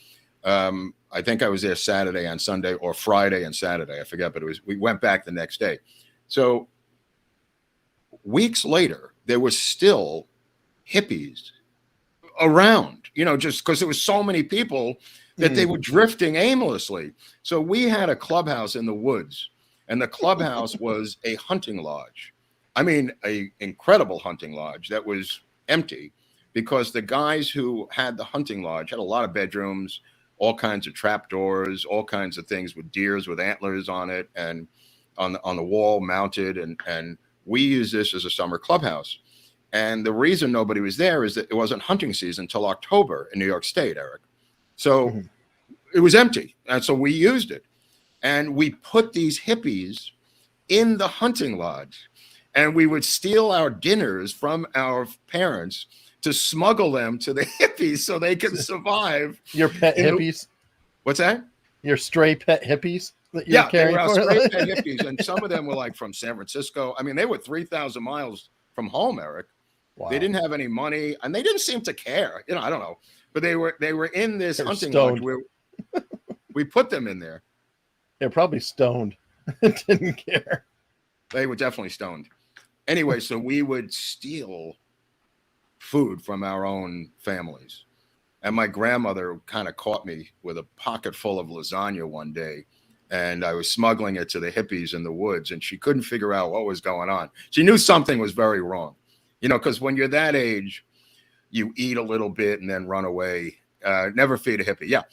I think I was there Saturday and Sunday, or Friday and Saturday. I forget, but we went back the next day. So weeks later, there were still hippies around, just because there was so many people that they were drifting aimlessly. So we had a clubhouse in the woods, and the clubhouse was a hunting lodge. I mean, a incredible hunting lodge that was empty because the guys who had the hunting lodge had a lot of bedrooms, all kinds of trap doors, all kinds of things with deers with antlers on it and on the wall mounted. And we used this as a summer clubhouse. And the reason nobody was there is that it wasn't hunting season until October in New York State, Eric. So it was empty. And so we used it. And we put these hippies in the hunting lodge. And we would steal our dinners from our parents to smuggle them to the hippies so they could survive. Your pet hippies? What's that? Your stray pet hippies that you're carrying? Yeah, stray pet hippies. And some of them were like from San Francisco. I mean, they were 3,000 miles from home, Eric. Wow. They didn't have any money, and they didn't seem to care. I don't know. But they were in this hunting lodge where we put them in there. They're probably stoned. Didn't care. They were definitely stoned. Anyway, so we would steal food from our own families. And my grandmother kind of caught me with a pocket full of lasagna one day. and I was smuggling it to the hippies in the woods, and she couldn't figure out what was going on. She knew something was very wrong, because when you're that age, you eat a little bit and then run away. Never feed a hippie. Yeah,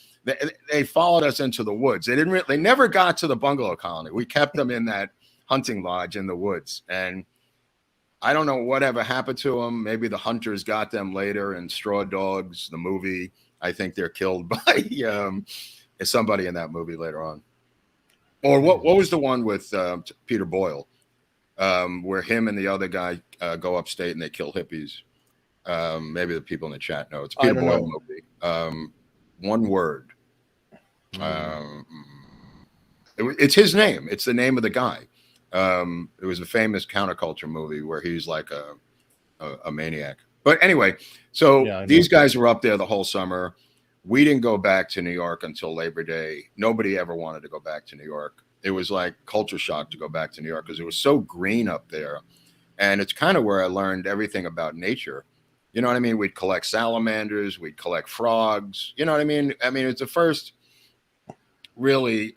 they followed us into the woods. They never got to the bungalow colony. We kept them in that hunting lodge in the woods, and I don't know whatever happened to them. Maybe the hunters got them later in Straw Dogs, the movie. I think they're killed by somebody in that movie later on. Or what was the one with Peter Boyle, where him and the other guy go upstate and they kill hippies? Maybe the people in the chat know. It's a Peter Boyle movie. One word. It's his name. It's the name of the guy. It was a famous counterculture movie where he's like a maniac. But anyway, so these guys were up there the whole summer. We didn't go back to New York until Labor Day. Nobody ever wanted to go back to New York. It was like culture shock to go back to New York because it was so green up there. And it's kind of where I learned everything about nature. You know what I mean? We'd collect salamanders. We'd collect frogs. You know what I mean? I mean, it's the first really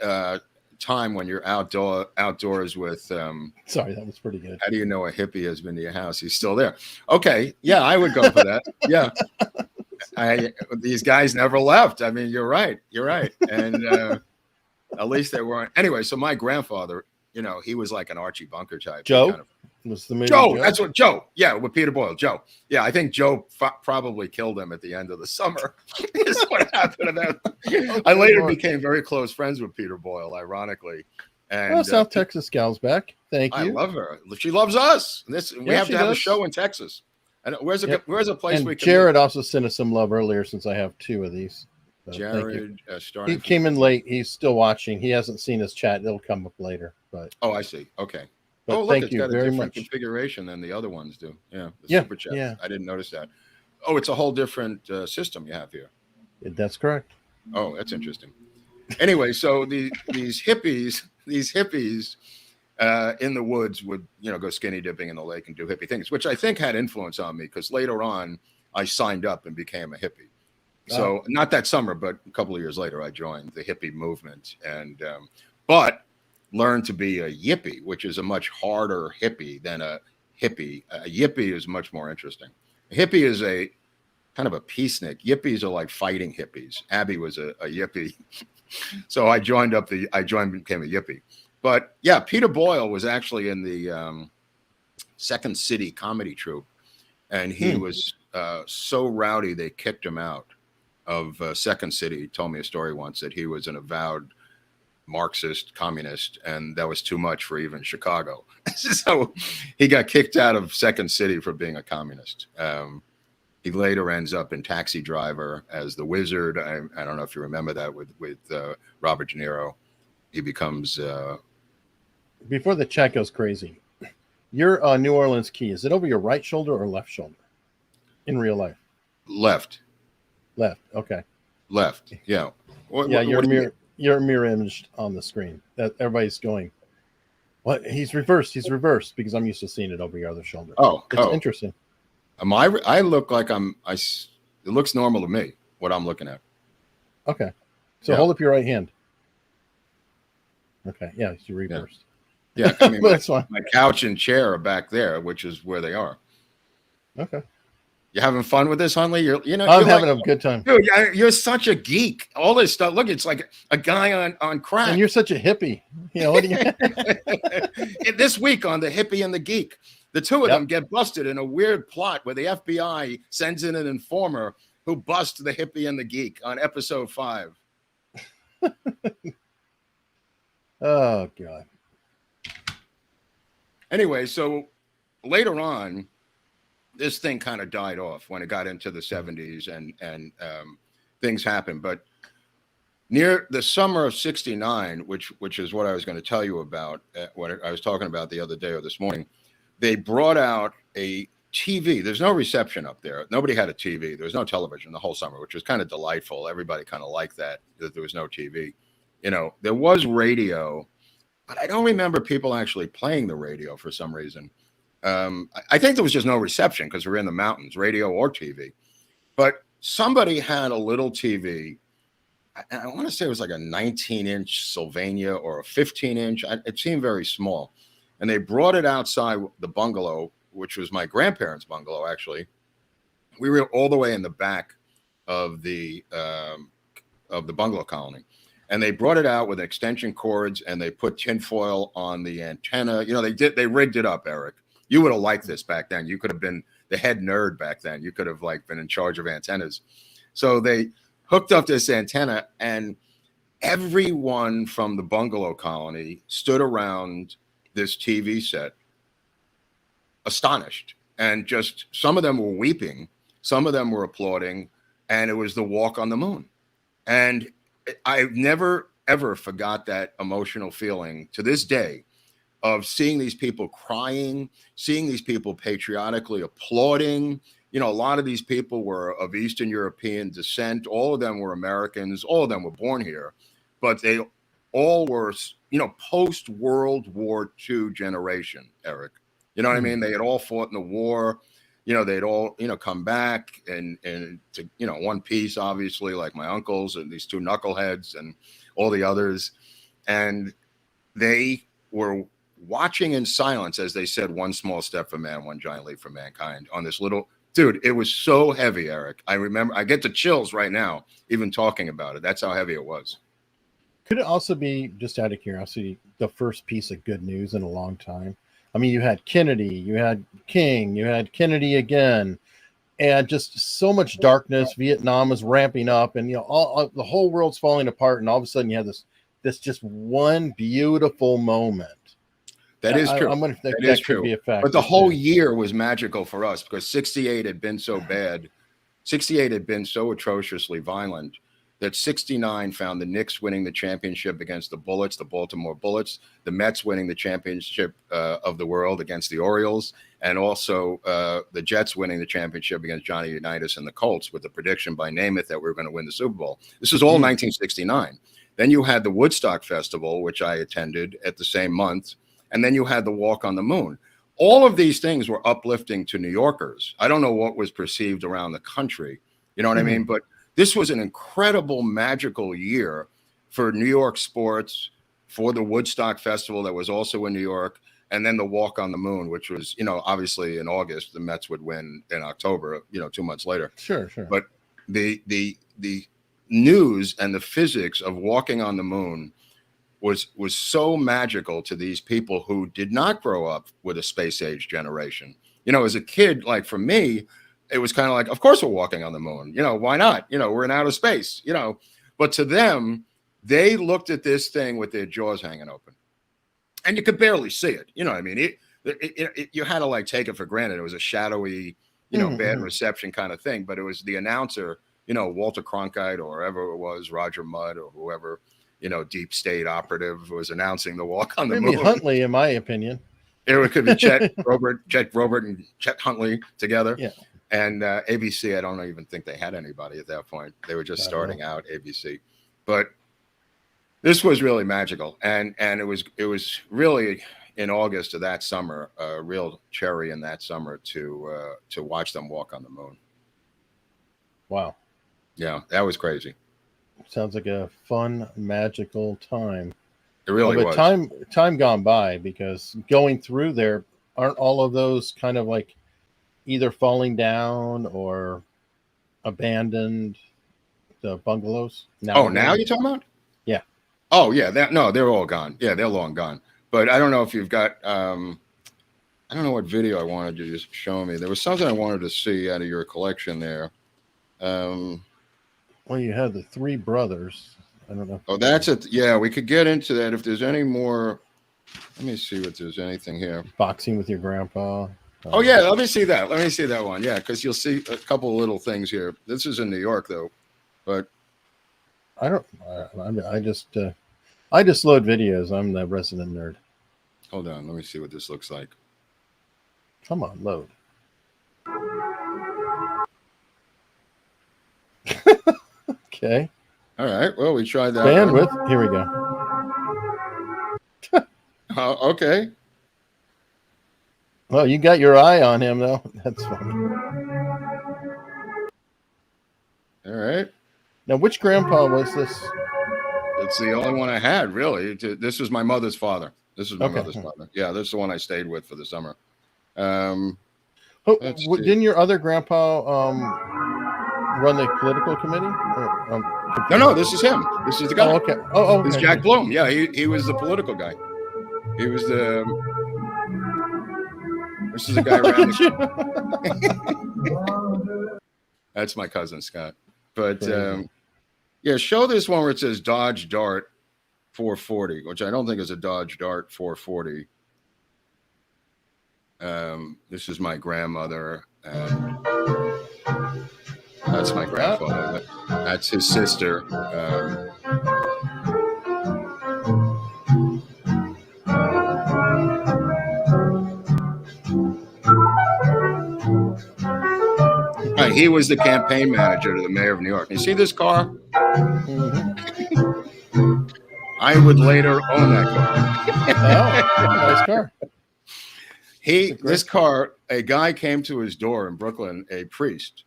time when you're outdoors with sorry, that was pretty good. How do you know a hippie has been to your house? He's still there. Okay, yeah, I would go for that. Yeah, these guys never left. I mean, you're right, and at least they weren't. Anyway, so my grandfather, he was like an Archie Bunker type. Joe was the movie. Joe, that's what Joe. Yeah, with Peter Boyle. Joe. Yeah, I think Joe probably killed him at the end of the summer. Is what happened to them. I later became very close friends with Peter Boyle, ironically. And South Texas gal's back. Thank you. I love her. She loves us. We have to have a show in Texas. And where's a place and we can? Jared also sent us some love earlier since I have two of these. So Jared, he came in late. He's still watching. He hasn't seen his chat. It'll come up later. But I see. Okay. But look, thank it's you got a very different much. configuration than the other ones do. Yeah. Super chat. Yeah. I didn't notice that. Oh, it's a whole different system you have here. That's correct. Oh, that's interesting. Anyway, so these hippies in the woods would, go skinny dipping in the lake and do hippie things, which I think had influence on me because later on I signed up and became a hippie. So not that summer, but a couple of years later, I joined the hippie movement and, but learned to be a yippie, which is a much harder hippie than a hippie. A yippie is much more interesting. A hippie is a kind of a peacenik. Yippies are like fighting hippies. Abby was a yippie. So I became a yippie. But yeah, Peter Boyle was actually in the Second City comedy troupe. And he was so rowdy, they kicked him out of Second City. He told me a story once that he was an avowed Marxist, communist, and that was too much for even Chicago. So he got kicked out of Second City for being a communist. He later ends up in Taxi Driver as the Wizard. I don't know if you remember that with Robert De Niro. He becomes... Before the chat goes crazy, your New Orleans key, is it over your right shoulder or left shoulder in real life? Left. Okay. Left. Yeah. You're mirror imaged on the screen. That everybody's going, what? He's reversed because I'm used to seeing it over your other shoulder. It's interesting. I look like it looks normal to me, what I'm looking at. Okay. So hold up your right hand. Okay. Yeah, you're reversed. Yeah. I mean, that's fine. My couch and chair are back there, which is where they are. Okay. You having fun with this, Hunley? I'm having a good time. Dude, you're such a geek. All this stuff. Look, it's like a guy on crack. And you're such a hippie. What do you This week on The Hippie and the Geek, the two of them get busted in a weird plot where the FBI sends in an informer who busts the hippie and the geek on episode 5. Oh, God. Anyway, so later on, this thing kind of died off when it got into the 70s and things happened. But near the summer of 69, which is what I was going to tell you about, what I was talking about the other day or this morning, they brought out a TV. There's no reception up there. Nobody had a TV. There was no television the whole summer, which was kind of delightful. Everybody kind of liked that there was no TV. There was radio, but I don't remember people actually playing the radio for some reason. I think there was just no reception because we're in the mountains, radio or TV. But somebody had a little TV I want to say it was like a 19-inch Sylvania or a 15-inch. It seemed very small. And they brought it outside the bungalow, which was my grandparents' bungalow, actually. We were all the way in the back of the bungalow colony. And they brought it out with extension cords, and they put tinfoil on the antenna. You know, they rigged it up, Eric. You would have liked this back then. You could have been the head nerd back then. You could have like been in charge of antennas. So they hooked up this antenna, and everyone from the bungalow colony stood around this TV set, astonished. And just some of them were weeping, some of them were applauding, and it was the walk on the moon. And I've never, ever forgot that emotional feeling to this day of seeing these people crying, seeing these people patriotically applauding. You know, a lot of these people were of Eastern European descent. All of them were Americans. All of them were born here, but they all were, you know, post-World War II generation, Eric. You know what I mean? They had all fought in the war. You know, they'd all, you know, come back and to, you know, one piece, obviously, like my uncles and these two knuckleheads and all the others. And they were watching in silence as they said, one small step for man, one giant leap for mankind on this little, dude, it was so heavy, Eric. I remember, I get the chills right now, even talking about it. That's how heavy it was. Could it also be, just out of curiosity, the first piece of good news in a long time? I mean, you had Kennedy, you had King, you had Kennedy again, and just so much darkness. Vietnam was ramping up, and you know, all the whole world's falling apart, and all of a sudden you have this just one beautiful moment. That is true. I'm wondering if that is could true. be a factor. But the whole year was magical for us because 68 had been so bad. 68 had been so atrociously violent that 69 found the Knicks winning the championship against the Bullets, the Baltimore Bullets, the Mets winning the championship of the world against the Orioles, and also the Jets winning the championship against Johnny Unitas and the Colts with the prediction by Namath that we were going to win the Super Bowl. This was all 1969. Then you had the Woodstock Festival, which I attended at the same month, and then you had the Walk on the Moon. All of these things were uplifting to New Yorkers. I don't know what was perceived around the country. You know what I mean? But this was an incredible, magical year for New York sports, for the Woodstock Festival that was also in New York, and then the Walk on the Moon, which was, you know, obviously in August, the Mets would win in October, you know, 2 months later. Sure. But the news and the physics of walking on the moon was so magical to these people who did not grow up with a space age generation. You know, as a kid, like for me, it was kind of like, of course we're walking on the moon. You know, why not? You know, we're in outer space, you know. But to them, they looked at this thing with their jaws hanging open. And you could barely see it. You know what I mean? You had to like take it for granted. It was a shadowy, you know, bad reception kind of thing. But it was the announcer, you know, Walter Cronkite or whoever it was, Roger Mudd or whoever, you know, deep state operative was announcing the Walk on the Moon. Huntley, in my opinion. It could be Chet Groubert and Chet Huntley together. Yeah. And ABC, I don't even think they had anybody at that point. They were just starting out, ABC. But this was really magical. And it was really in August of that summer, a real cherry in that summer to watch them walk on the moon. Wow. Yeah, that was crazy. Sounds like a fun, magical time. It really was. Time gone by, because going through there, aren't all of those kind of like either falling down or abandoned, the bungalows? Now you're talking about? Yeah. Oh, yeah. They're all gone. Yeah, they're long gone. But I don't know if you've got, I don't know what video I wanted you to show me. There was something I wanted to see out of your collection there. Well, you had the three brothers. I don't know. Oh, that's it. Yeah, we could get into that if there's any more. Let me see if there's anything here. Boxing with your grandpa. Oh, yeah. Let me see that. Let me see that one. Yeah, because you'll see a couple of little things here. This is in New York, though. But I just load videos. I'm the resident nerd. Hold on. Let me see what this looks like. Come on, load. Okay. All right. Well, we tried that. Bandwidth. Here we go. Okay. Well, you got your eye on him, though. That's funny. All right. Now, which grandpa was this? It's the only one I had, really. This was my mother's father. This was my Okay. mother's father. Yeah, this is the one I stayed with for the summer. Let's see. Didn't your other grandpa run the political committee? No, this is him. This is the guy. Oh, okay. Oh, This is okay. Jack Bloom. Yeah, he was the political guy. He was the. This is the guy around. That's my cousin Scott. But yeah, show this one where it says Dodge Dart 440, which I don't think is a Dodge Dart 440. This is my grandmother, and that's my grandfather. That's his sister. He was the campaign manager to the mayor of New York. You see this car? Mm-hmm. I would later own that car. Nice car. This car, a guy came to his door in Brooklyn, a priest,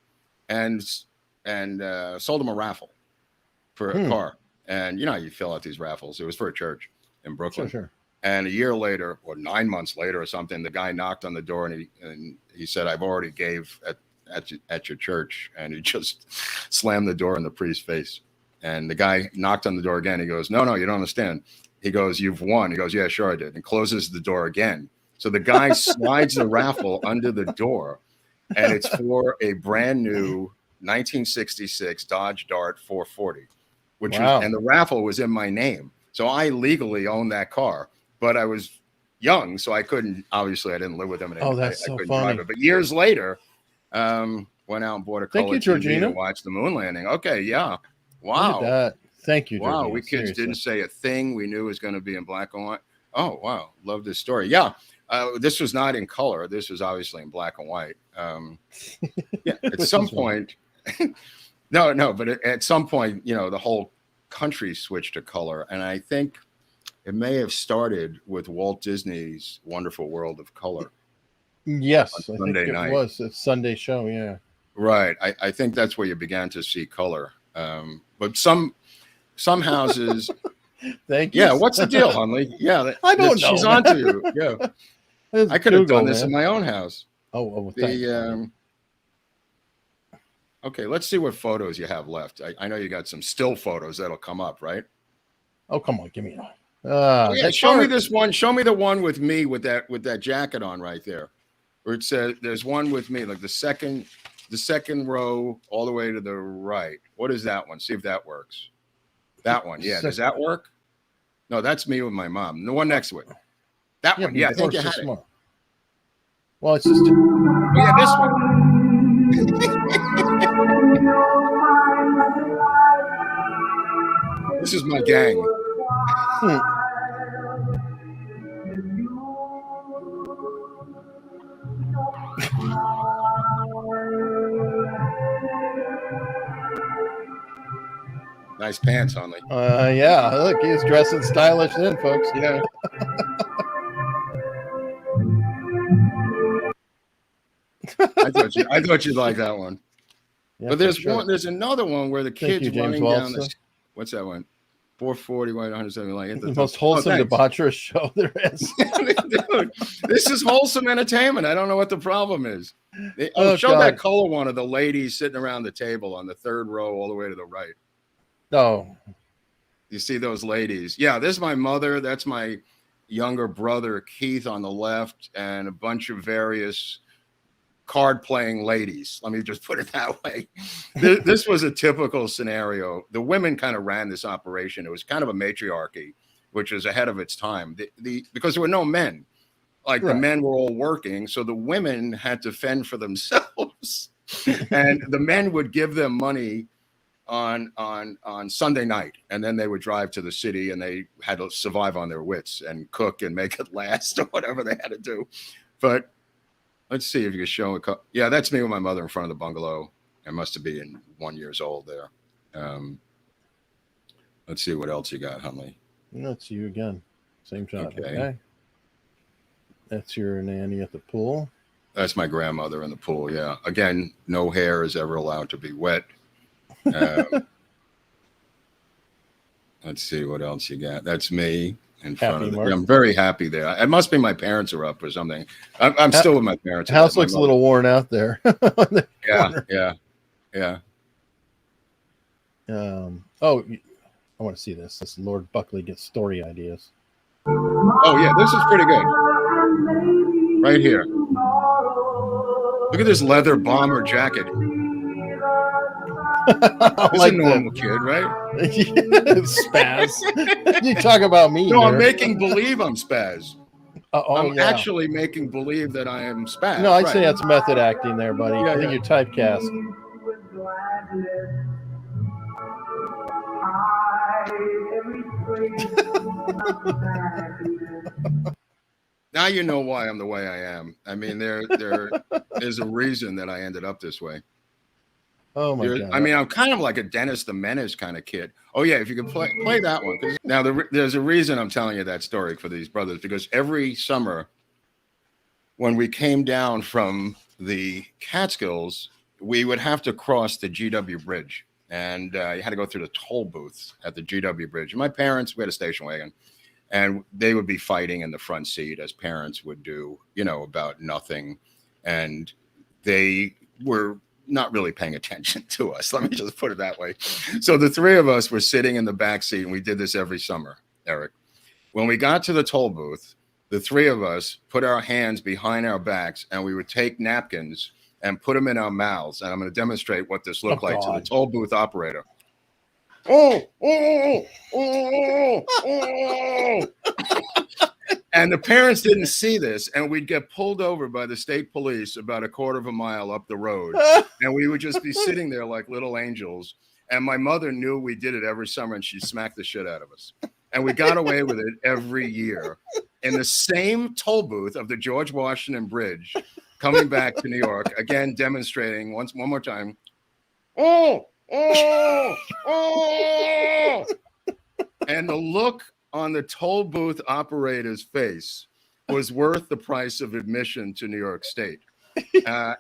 and sold him a raffle for a car. And you know, you fill out these raffles. It was for a church in Brooklyn. Sure. And a year later, or 9 months later or something, the guy knocked on the door and he said, "I've already gave at your church," and he just slammed the door in the priest's face. And the guy knocked on the door again. He goes, no, you don't understand. He goes, "You've won." He goes, "Yeah, sure I did," and closes the door again. So the guy slides the raffle under the door, and it's for a brand new 1966 Dodge Dart 440, and the raffle was in my name. So I legally owned that car, but I was young, so I couldn't. Obviously, I didn't live with him. And that's so couldn't funny. drive it. But years later, went out and bought a color TV Georgina. to watch the moon landing. Okay, yeah, wow. Look at that. Thank you, Georgina. Wow, we kids Seriously. didn't say a thing. We knew it was going to be in black and white. Oh, wow, love this story. Yeah, this was not in color. This was obviously in black and white. Yeah, at some point, no, but at some point, you know, the whole country switched to color, and I think it may have started with Walt Disney's Wonderful World of Color. Yes, I think Sunday it night. was a Sunday show. Yeah, right. I think that's where you began to see color. But some houses. Thank you. Yeah, what's the deal, Hunley? Yeah, I don't know. She's on to you. Yeah, I could have done this in my own house. Oh, thanks. Okay, let's see what photos you have left. I know you got some still photos that'll come up, right? Oh, come on, give me a. Yeah, show me this one. Show me the one with me with that jacket on right there, where it says there's one with me, like the second row all the way to the right. What is that one? See if that works. That one, yeah. Does that work? No, that's me with my mom. The one next to it. That one, yeah. I think you had it. Well, it's just. Yeah, this one. This is my gang. Nice pants, Hunley. Yeah, look, he's dressing stylish then, folks. Yeah. I thought you'd like that one. Yeah, but there's another one where the kids running down the. What's that one? 440, 170. Like the most wholesome debaucherous show there is. Dude, this is wholesome entertainment. I don't know what the problem is. Show that color one of the ladies sitting around the table on the third row all the way to the right. Oh, you see those ladies? Yeah, this is my mother. That's my younger brother Keith on the left, and a bunch of various card playing ladies. Let me just put it that way. This was a typical scenario. The women kind of ran this operation. It was kind of a matriarchy, which was ahead of its time. Because there were no men. Like the men were all working, so the women had to fend for themselves, and the men would give them money on Sunday night, and then they would drive to the city, and they had to survive on their wits and cook and make it last or whatever they had to do. But let's see if you can show a couple. Yeah, that's me with my mother in front of the bungalow. I must have been 1 year old there. Let's see what else you got, Hunley. That's you again. Same shot. Okay. That's your nanny at the pool. That's my grandmother in the pool, yeah. Again, no hair is ever allowed to be wet. Let's see what else you got. That's me in front Happy of Mark. I'm very happy there. It must be my parents are up or something. I'm still with my parents. The house looks a little worn out there. Yeah. Oh, I want to see this. This Lord Buckley gets story ideas. Oh yeah, this is pretty good. Right here. Look at this leather bomber jacket. It's like a normal kid, right? Spaz. You talk about me. No, Derek. I'm making believe I'm Spaz. I'm actually making believe that I am Spaz. No, I'd say that's method acting there, buddy. Yeah, I think you're typecast. Now you know why I'm the way I am. I mean, there's a reason that I ended up this way. Oh my God! I mean, I'm kind of like a Dennis the Menace kind of kid. Oh yeah, if you could play that one. Now there's a reason I'm telling you that story for these brothers, because every summer when we came down from the Catskills, we would have to cross the GW Bridge, and you had to go through the toll booths at the GW Bridge. And my parents, we had a station wagon, and they would be fighting in the front seat, as parents would do, about nothing, and they were not really paying attention to us. Let me just put it that way. So the three of us were sitting in the back seat, and we did this every summer, Eric. When we got to the toll booth, the three of us put our hands behind our backs, and we would take napkins and put them in our mouths. And I'm going to demonstrate what this looked like to the toll booth operator. And the parents didn't see this, and we'd get pulled over by the state police about a quarter of a mile up the road, and we would just be sitting there like little angels. And my mother knew we did it every summer, and she smacked the shit out of us. And we got away with it every year in the same toll booth of the George Washington Bridge, coming back to New York, again demonstrating one more time. And the look on the toll booth operator's face was worth the price of admission to New York State.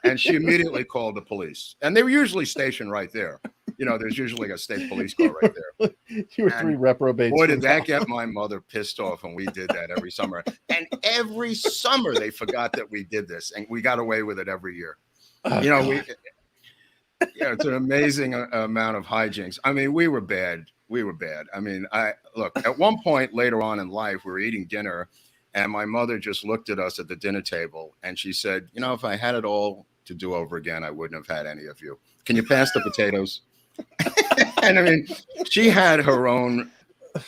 And she immediately called the police. And they were usually stationed right there. There's usually a state police car right there. You were three reprobates. Boy, did that get my mother pissed off when we did that every summer. And every summer they forgot that we did this, and we got away with it every year. It's an amazing amount of hijinks. I mean, we were bad. I mean, look, at one point later on in life, we were eating dinner, and my mother just looked at us at the dinner table, and she said, if I had it all to do over again, I wouldn't have had any of you. Can you pass the potatoes? And I mean, she had her own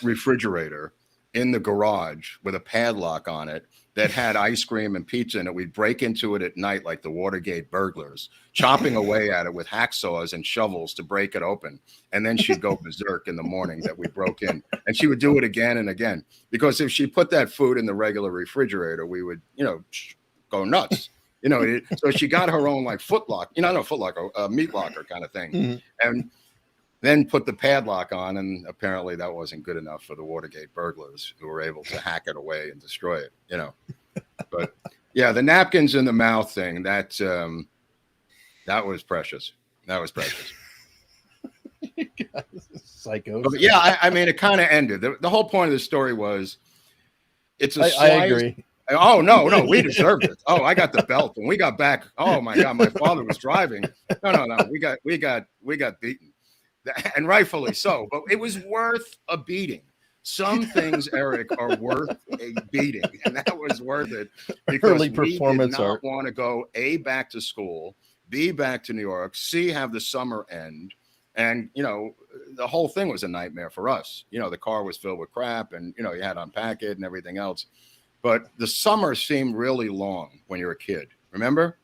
refrigerator in the garage with a padlock on it that had ice cream and pizza in it. We'd break into it at night like the Watergate burglars, chopping away at it with hacksaws and shovels to break it open. And then she'd go berserk in the morning that we broke in. And she would do it again and again. Because if she put that food in the regular refrigerator, we would, go nuts. So she got her own like meat locker kind of thing. Mm-hmm. And then put the padlock on, and apparently that wasn't good enough for the Watergate burglars, who were able to hack it away and destroy it, But yeah, the napkins in the mouth thing, that was precious. That was precious. Psycho. But yeah, I mean, it kind of ended. The whole point of the story was, it's a I agree. Oh, no, we deserved it. Oh, I got the belt. When we got back, oh my God, my father was driving. No. We got beaten. And rightfully so, but it was worth a beating. Some things, Eric, are worth a beating, and that was worth it, because we did not want to go back to school, B, back to New York, C, have the summer end, and the whole thing was a nightmare for us. The car was filled with crap, and you had to unpack it and everything else. But the summer seemed really long when you're a kid. Remember,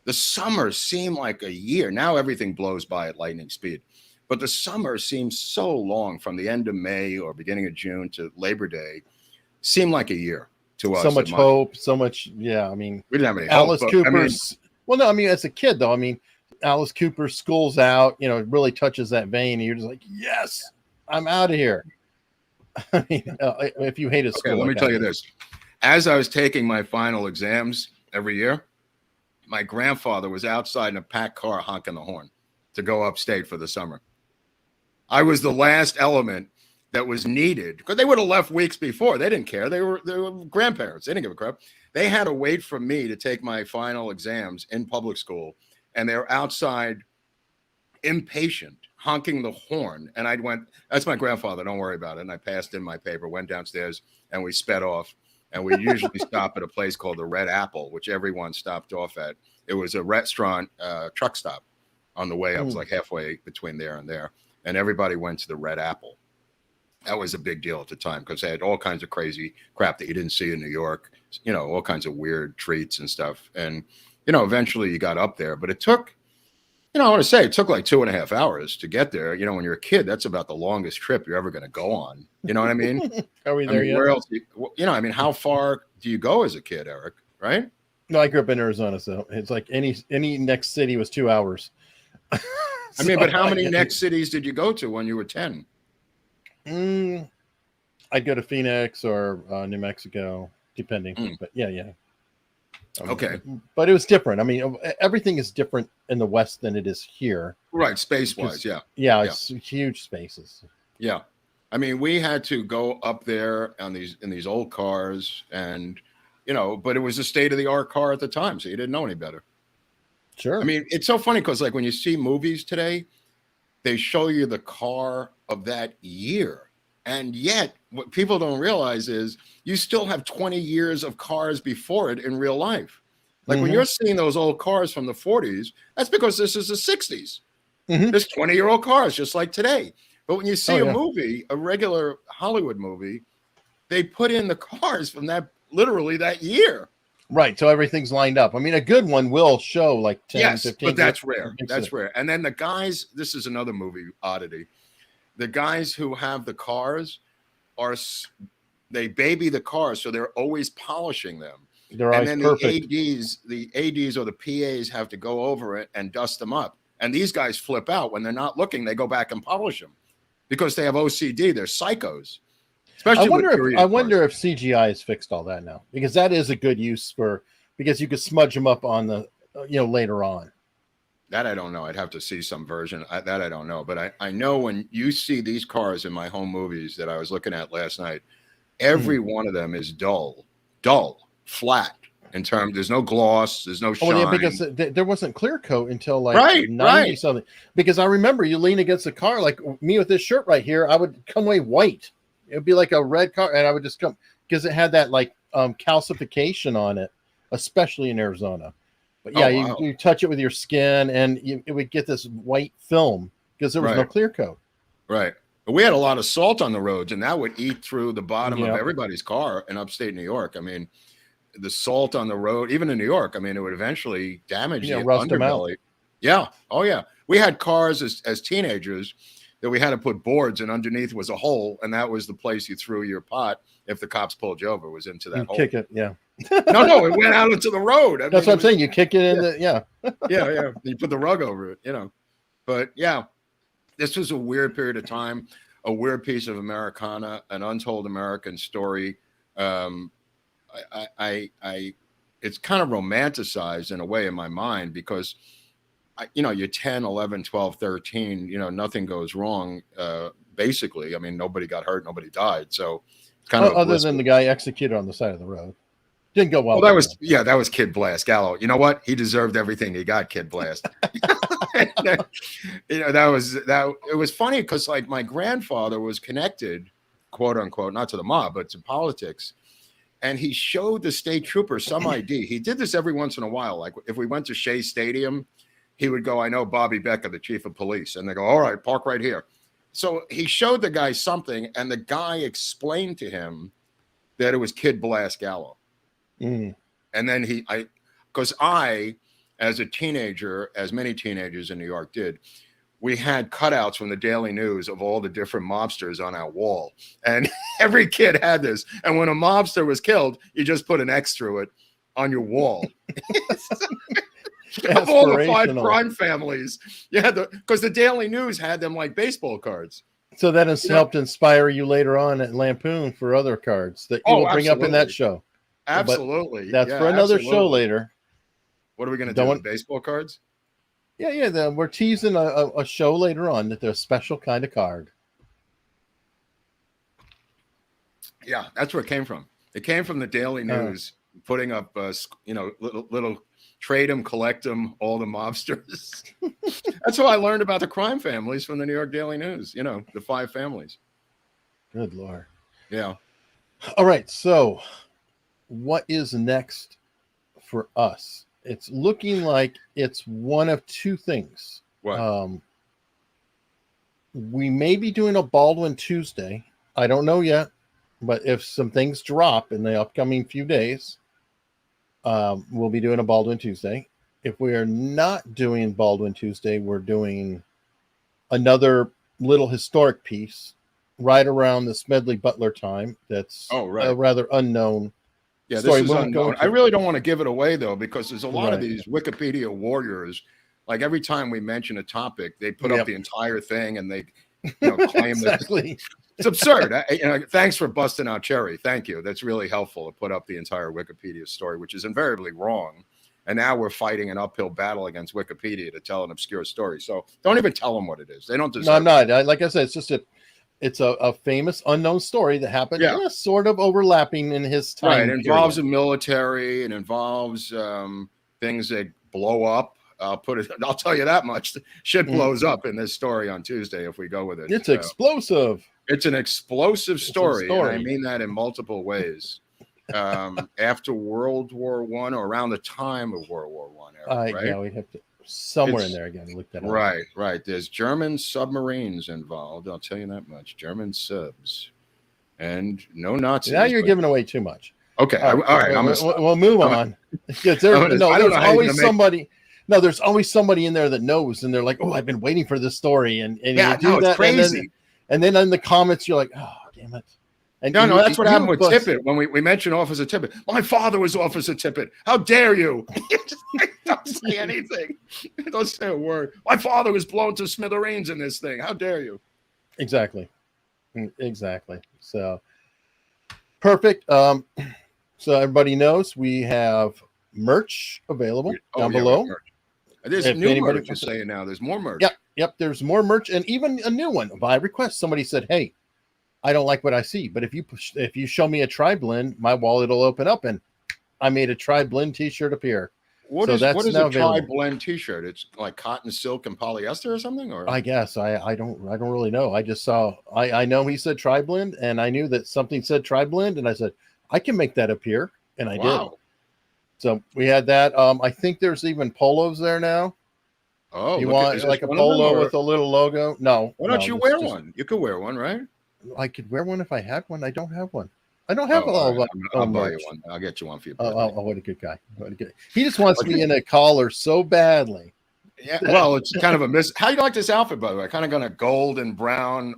the summer seemed like a year. Now everything blows by at lightning speed. But the summer seems so long, from the end of May or beginning of June to Labor Day, seemed like a year to us. So much hope, so much. Yeah, I mean, we didn't have any Alice hope. Cooper's. As a kid though, Alice Cooper, School's Out. It really touches that vein, and you're just like, yes, I'm out of here. If you hated school, let me tell you this: as I was taking my final exams every year, my grandfather was outside in a packed car honking the horn to go upstate for the summer. I was the last element that was needed, because they would have left weeks before. They didn't care. They were grandparents. They didn't give a crap. They had to wait for me to take my final exams in public school, and they're outside, impatient, honking the horn. And I went, "That's my grandfather. Don't worry about it." And I passed in my paper, went downstairs, and we sped off. And we usually stop at a place called the Red Apple, which everyone stopped off at. It was a restaurant, truck stop on the way. I was like halfway between there and there, and everybody went to the Red Apple. That was a big deal at the time because they had all kinds of crazy crap that you didn't see in New York, all kinds of weird treats and stuff. And, eventually you got up there, but it took, I want to say it took like 2.5 hours to get there. When you're a kid, that's about the longest trip you're ever going to go on. You know what I mean? Are we there yet? Where else? How far do you go as a kid, Eric? Right? No, I grew up in Arizona, so it's like any next city was 2 hours. But how many next cities did you go to when you were 10? I'd go to Phoenix or New Mexico, depending. But yeah. Okay. But it was different. Everything is different in the West than it is here. Right. Space-wise, yeah. Yeah, it's huge spaces. Yeah. We had to go up there in these old cars and, but it was a state-of-the-art car at the time, so you didn't know any better. Sure. It's so funny because like when you see movies today, they show you the car of that year. And yet what people don't realize is you still have 20 years of cars before it in real life. Like when you're seeing those old cars from the 40s, that's because this is the 60s. There's 20-year-old cars just like today. But when you see a movie, a regular Hollywood movie, they put in the cars from literally that year. Right. So everything's lined up. A good one will show like 10, 15. But that's rare. That's rare. And then the guys, this is another movie oddity. The guys who have the cars they baby the cars, so they're always polishing them. They're always perfect. The ADs or the PAs have to go over it and dust them up. And these guys flip out when they're not looking. They go back and polish them because they have OCD. They're psychos. Especially I wonder if CGI has fixed all that now, because that is a good use because you could smudge them up on the later on. That I don't know. I'd have to see some version. That I don't know. But I know when you see these cars in my home movies that I was looking at last night, every one of them is dull, flat in terms. There's no gloss. There's no shine. Yeah, because there wasn't clear coat until like 90 something. Because I remember you lean against the car, like me with this shirt right here, I would come away white. It would be like a red car, and I would just come because it had that like calcification on it, especially in Arizona. But yeah, you touch it with your skin, and it would get this white film because there was no clear coat. Right. But we had a lot of salt on the roads, and that would eat through the bottom of everybody's car in upstate New York. The salt on the road, even in New York, it would eventually damage the rust them out. Yeah. Oh, yeah. We had cars as teenagers that we had to put boards, and underneath was a hole, and that was the place you threw your pot if the cops pulled you over, was into that hole. Kick it, yeah. No, it went out into the road. That's what I'm saying. You kick it in yeah. You put the rug over it, But yeah, this was a weird period of time, a weird piece of Americana, an untold American story. It's kind of romanticized in a way in my mind because you're 10, 11, 12, 13, nothing goes wrong. Basically, nobody got hurt, nobody died. So kind of other than the guy executed on the side of the road. Didn't go well. That was Kid Blast Gallo. You know what? He deserved everything he got, Kid Blast. It was funny because like my grandfather was connected, quote unquote, not to the mob, but to politics. And he showed the state trooper some ID. He did this every once in a while. Like if we went to Shea Stadium, he would go, "I know Bobby Becker, the chief of police." And they go, "All right, park right here." So he showed the guy something, and the guy explained to him that it was Kid Blast Gallo. And then because as a teenager, as many teenagers in New York did, we had cutouts from the Daily News of all the different mobsters on our wall. And every kid had this. And when a mobster was killed, you just put an X through it on your wall. Of all the 5 crime families. Yeah, because the Daily News had them like baseball cards. So that has helped inspire you later on at Lampoon for other cards that you will bring up in that show. Absolutely. But that's for another show later. What are we going to do with baseball cards? Yeah. We're teasing a show later on that they're a special kind of card. Yeah, that's where it came from. It came from the Daily News putting up, little trade them, collect them, all the mobsters. That's how I learned about the crime families from the New York Daily News. The 5 families. Good Lord. Yeah. All right. So what is next for us? It's looking like it's one of 2 things. What? We may be doing a Baldwin Tuesday. I don't know yet, but if some things drop in the upcoming few days, we'll be doing a Baldwin Tuesday. If we are not doing Baldwin Tuesday, we're doing another little historic piece right around the Smedley Butler time. That's a rather unknown. Yeah, story. this is unknown. I really don't want to give it away, though, because there's a lot of these Wikipedia warriors. Like every time we mention a topic, they put up the entire thing and they claim exactly. It's absurd. Thanks for busting out Cherry. Thank you. That's really helpful to put up the entire Wikipedia story, which is invariably wrong. And now we're fighting an uphill battle against Wikipedia to tell an obscure story. So don't even tell them what it is. They don't deserve No, I'm not. Like I said, it's just a famous unknown story that happened, sort of overlapping in his time. Right. It involves the military. It involves things that blow up. I'll tell you that much. Shit blows up in this story on Tuesday if we go with it. It's explosive. It's an explosive story. And I mean that in multiple ways. After World War I, or around the time of World War I, right? Yeah, we have to somewhere in there again. Look that up. Right. There's German submarines involved. I'll tell you that much. German subs, and no Nazis. Now you're giving away too much. Okay, all right. We'll move on. There's always somebody. No, there's always somebody in there that knows, and they're like, "Oh, I've been waiting for this story," and yeah, you do that, it's crazy. And then in the comments, you're like, "Oh, damn it!" And no, that's what happened with Tippett when we mentioned Officer Tippett. My father was Officer Tippett. How dare you? Don't say anything. Don't say a word. My father was blown to smithereens in this thing. How dare you? Exactly. So perfect. So everybody knows we have merch available down below. There's new merch. You're saying now there's more merch. Yep. There's more merch, and even a new one by request. Somebody said, "Hey, I don't like what I see, but if you show me a tri-blend, my wallet will open up," and I made a tri-blend T-shirt appear. What is a tri-blend T-shirt? It's like cotton, silk, and polyester or something, or I guess I don't really know. I just saw I know he said tri-blend, and I knew that something said tri-blend, and I said I can make that appear, and I did. So we had that. I think there's even polos there now. Oh, you want like a polo with a little logo? No. Why don't you wear one? You could wear one, right? I could wear one if I had one. I don't have one. I don't have all of I'll buy you one. I'll get you one for you. Oh, what a good guy. He just wants me in a collar so badly. Yeah, well, it's kind of a miss. How do you like this outfit, by the way? I kind of got a gold and brown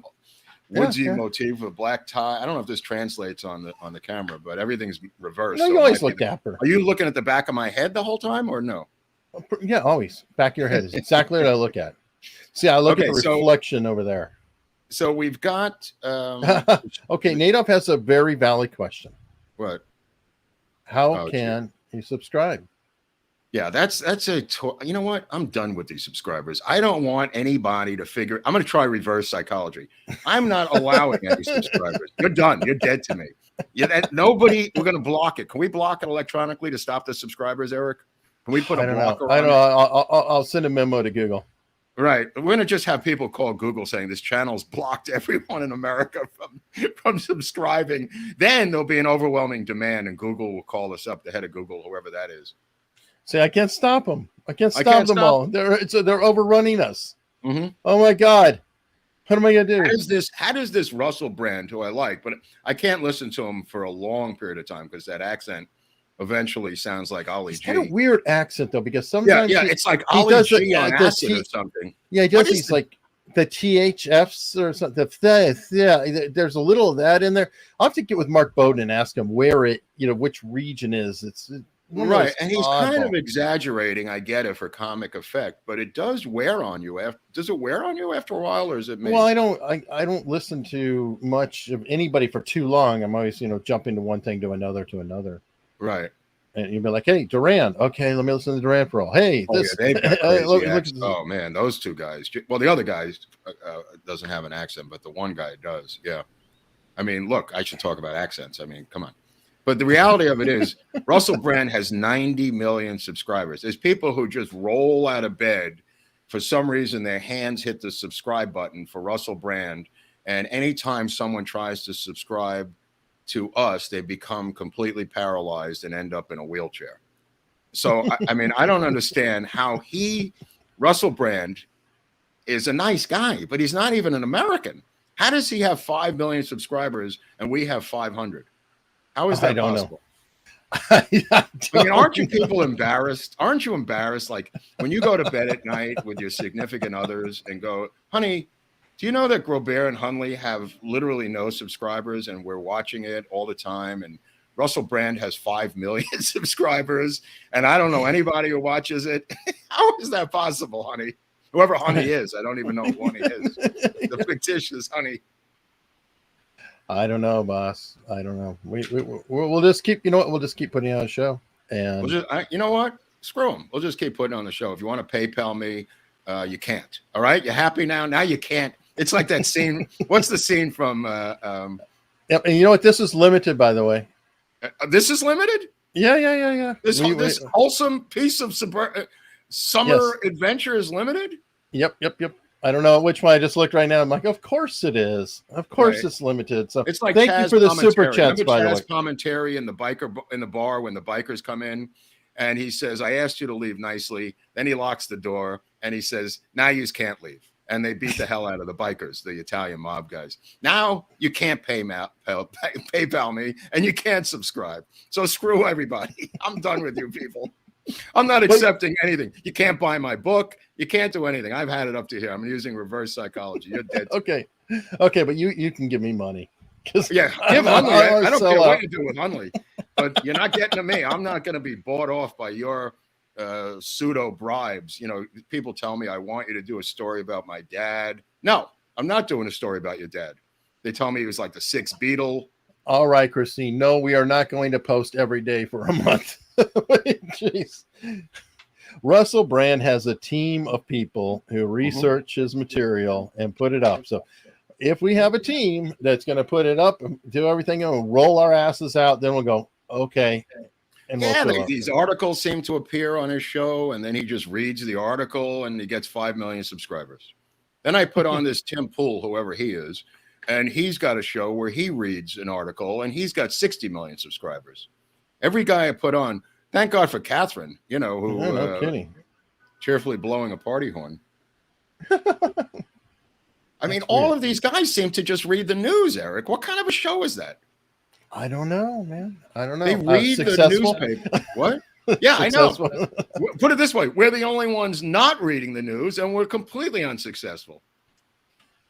woodsy motif with black tie. I don't know if this translates on the camera, but everything's reversed. No, you always look dapper. Are you looking at the back of my head the whole time, or no? Yeah, always. Back of your head is exactly what I look at. See, I look at the reflection over there. So we've got okay, Nadov has a very valid question. What? How can you subscribe? Yeah, that's you know what? I'm done with these subscribers. I don't want anybody to figure. I'm going to try reverse psychology. I'm not allowing any subscribers. You're done. You're dead to me. Nobody. We're going to block it. Can we block it electronically to stop the subscribers, Eric? Can we put a blocker? I don't know. I'll send a memo to Google. Right. We're going to just have people call Google saying this channel's blocked everyone in America from subscribing. Then there'll be an overwhelming demand, and Google will call us up, the head of Google, whoever that is. See, I can't stop them. I can't stop them all. They're overrunning us. Mm-hmm. Oh, my God. What am I going to do? How does this Russell Brand, who I like, but I can't listen to him for a long period of time because that accent eventually sounds like Ollie G. It's kind of weird accent, though, because sometimes it's like Ollie G on acid or something. Yeah, he does these like the THFs or something. There's a little of that in there. I'll have to get with Mark Bowden and ask him where which region is. It's right, and he's kind of exaggerating. I get it for comic effect, but it does wear on you. Does it wear on you after a while, or is it me? Well, I don't listen to much of anybody for too long. I'm always jumping to one thing to another. Right. And you'd be like, hey, Duran. Okay, let me listen to Duran for all. Hey, this. Oh, man, those two guys. Well, the other guy doesn't have an accent, but the one guy does. Yeah. I mean, look, I should talk about accents. I mean, come on. But the reality of it is, Russell Brand has 90 million subscribers. There's people who just roll out of bed. For some reason, their hands hit the subscribe button for Russell Brand. And anytime someone tries to subscribe to us, they become completely paralyzed and end up in a wheelchair. So, I mean, I don't understand how Russell Brand is a nice guy, but he's not even an American. How does he have 5 million subscribers and we have 500? How is that possible? I mean, aren't you people embarrassed? Aren't you embarrassed? Like when you go to bed at night with your significant others and go, honey, do you know that Groubert and Hunley have literally no subscribers and we're watching it all the time? And Russell Brand has 5 million subscribers and I don't know anybody who watches it. How is that possible, honey? Whoever Honey is, I don't even know who Honey is. The fictitious Honey. I don't know, boss. I don't know. We'll just keep. You know what? We'll just keep putting on a show. And you know what? Screw them. We'll just keep putting on the show. If you want to PayPal me, you can't. All right, you happy now? Now you can't. It's like that scene. What's the scene from? Yep. And you know what? This is limited, by the way. This is limited. Yeah. This wholesome piece of summer adventure is limited. Yep. I don't know which one I just looked right now. I'm like, of course it is. Of course it's limited. So it's like thank you for the super chats, by the way. Commentary in the bar when the bikers come in, and he says, "I asked you to leave nicely." Then he locks the door and he says, "Now you can't leave." And they beat the hell out of the bikers, the Italian mob guys. Now you can't PayPal me, and you can't subscribe. So screw everybody. I'm done with you people. I'm not accepting anything. You can't buy my book. You can't do anything. I've had it up to here. I'm using reverse psychology. You're dead. Okay, but you can give me money. Yeah, give Hunley. I don't care what you do with Hunley, but you're not getting to me. I'm not going to be bought off by your pseudo bribes. You know, people tell me I want you to do a story about my dad. No, I'm not doing a story about your dad. They tell me he was like the sixth Beatle. All right, Christine. No, we are not going to post every day for a month. Jeez. Russell Brand has a team of people who research his material and put it up. So if we have a team that's going to put it up and do everything and roll our asses out, then we'll go, okay. And these articles seem to appear on his show, and then he just reads the article and he gets 5 million subscribers. Then I put on this Tim Pool, whoever he is, and he's got a show where he reads an article and he's got 60 million subscribers. Every guy I put on, thank God for Catherine, you know, who no kidding. Cheerfully blowing a party horn. I mean, all of these guys seem to just read the news, Eric. What kind of a show is that? I don't know, man. I don't know. They read the newspaper. What? Yeah, I know. Put it this way. We're the only ones not reading the news, and we're completely unsuccessful.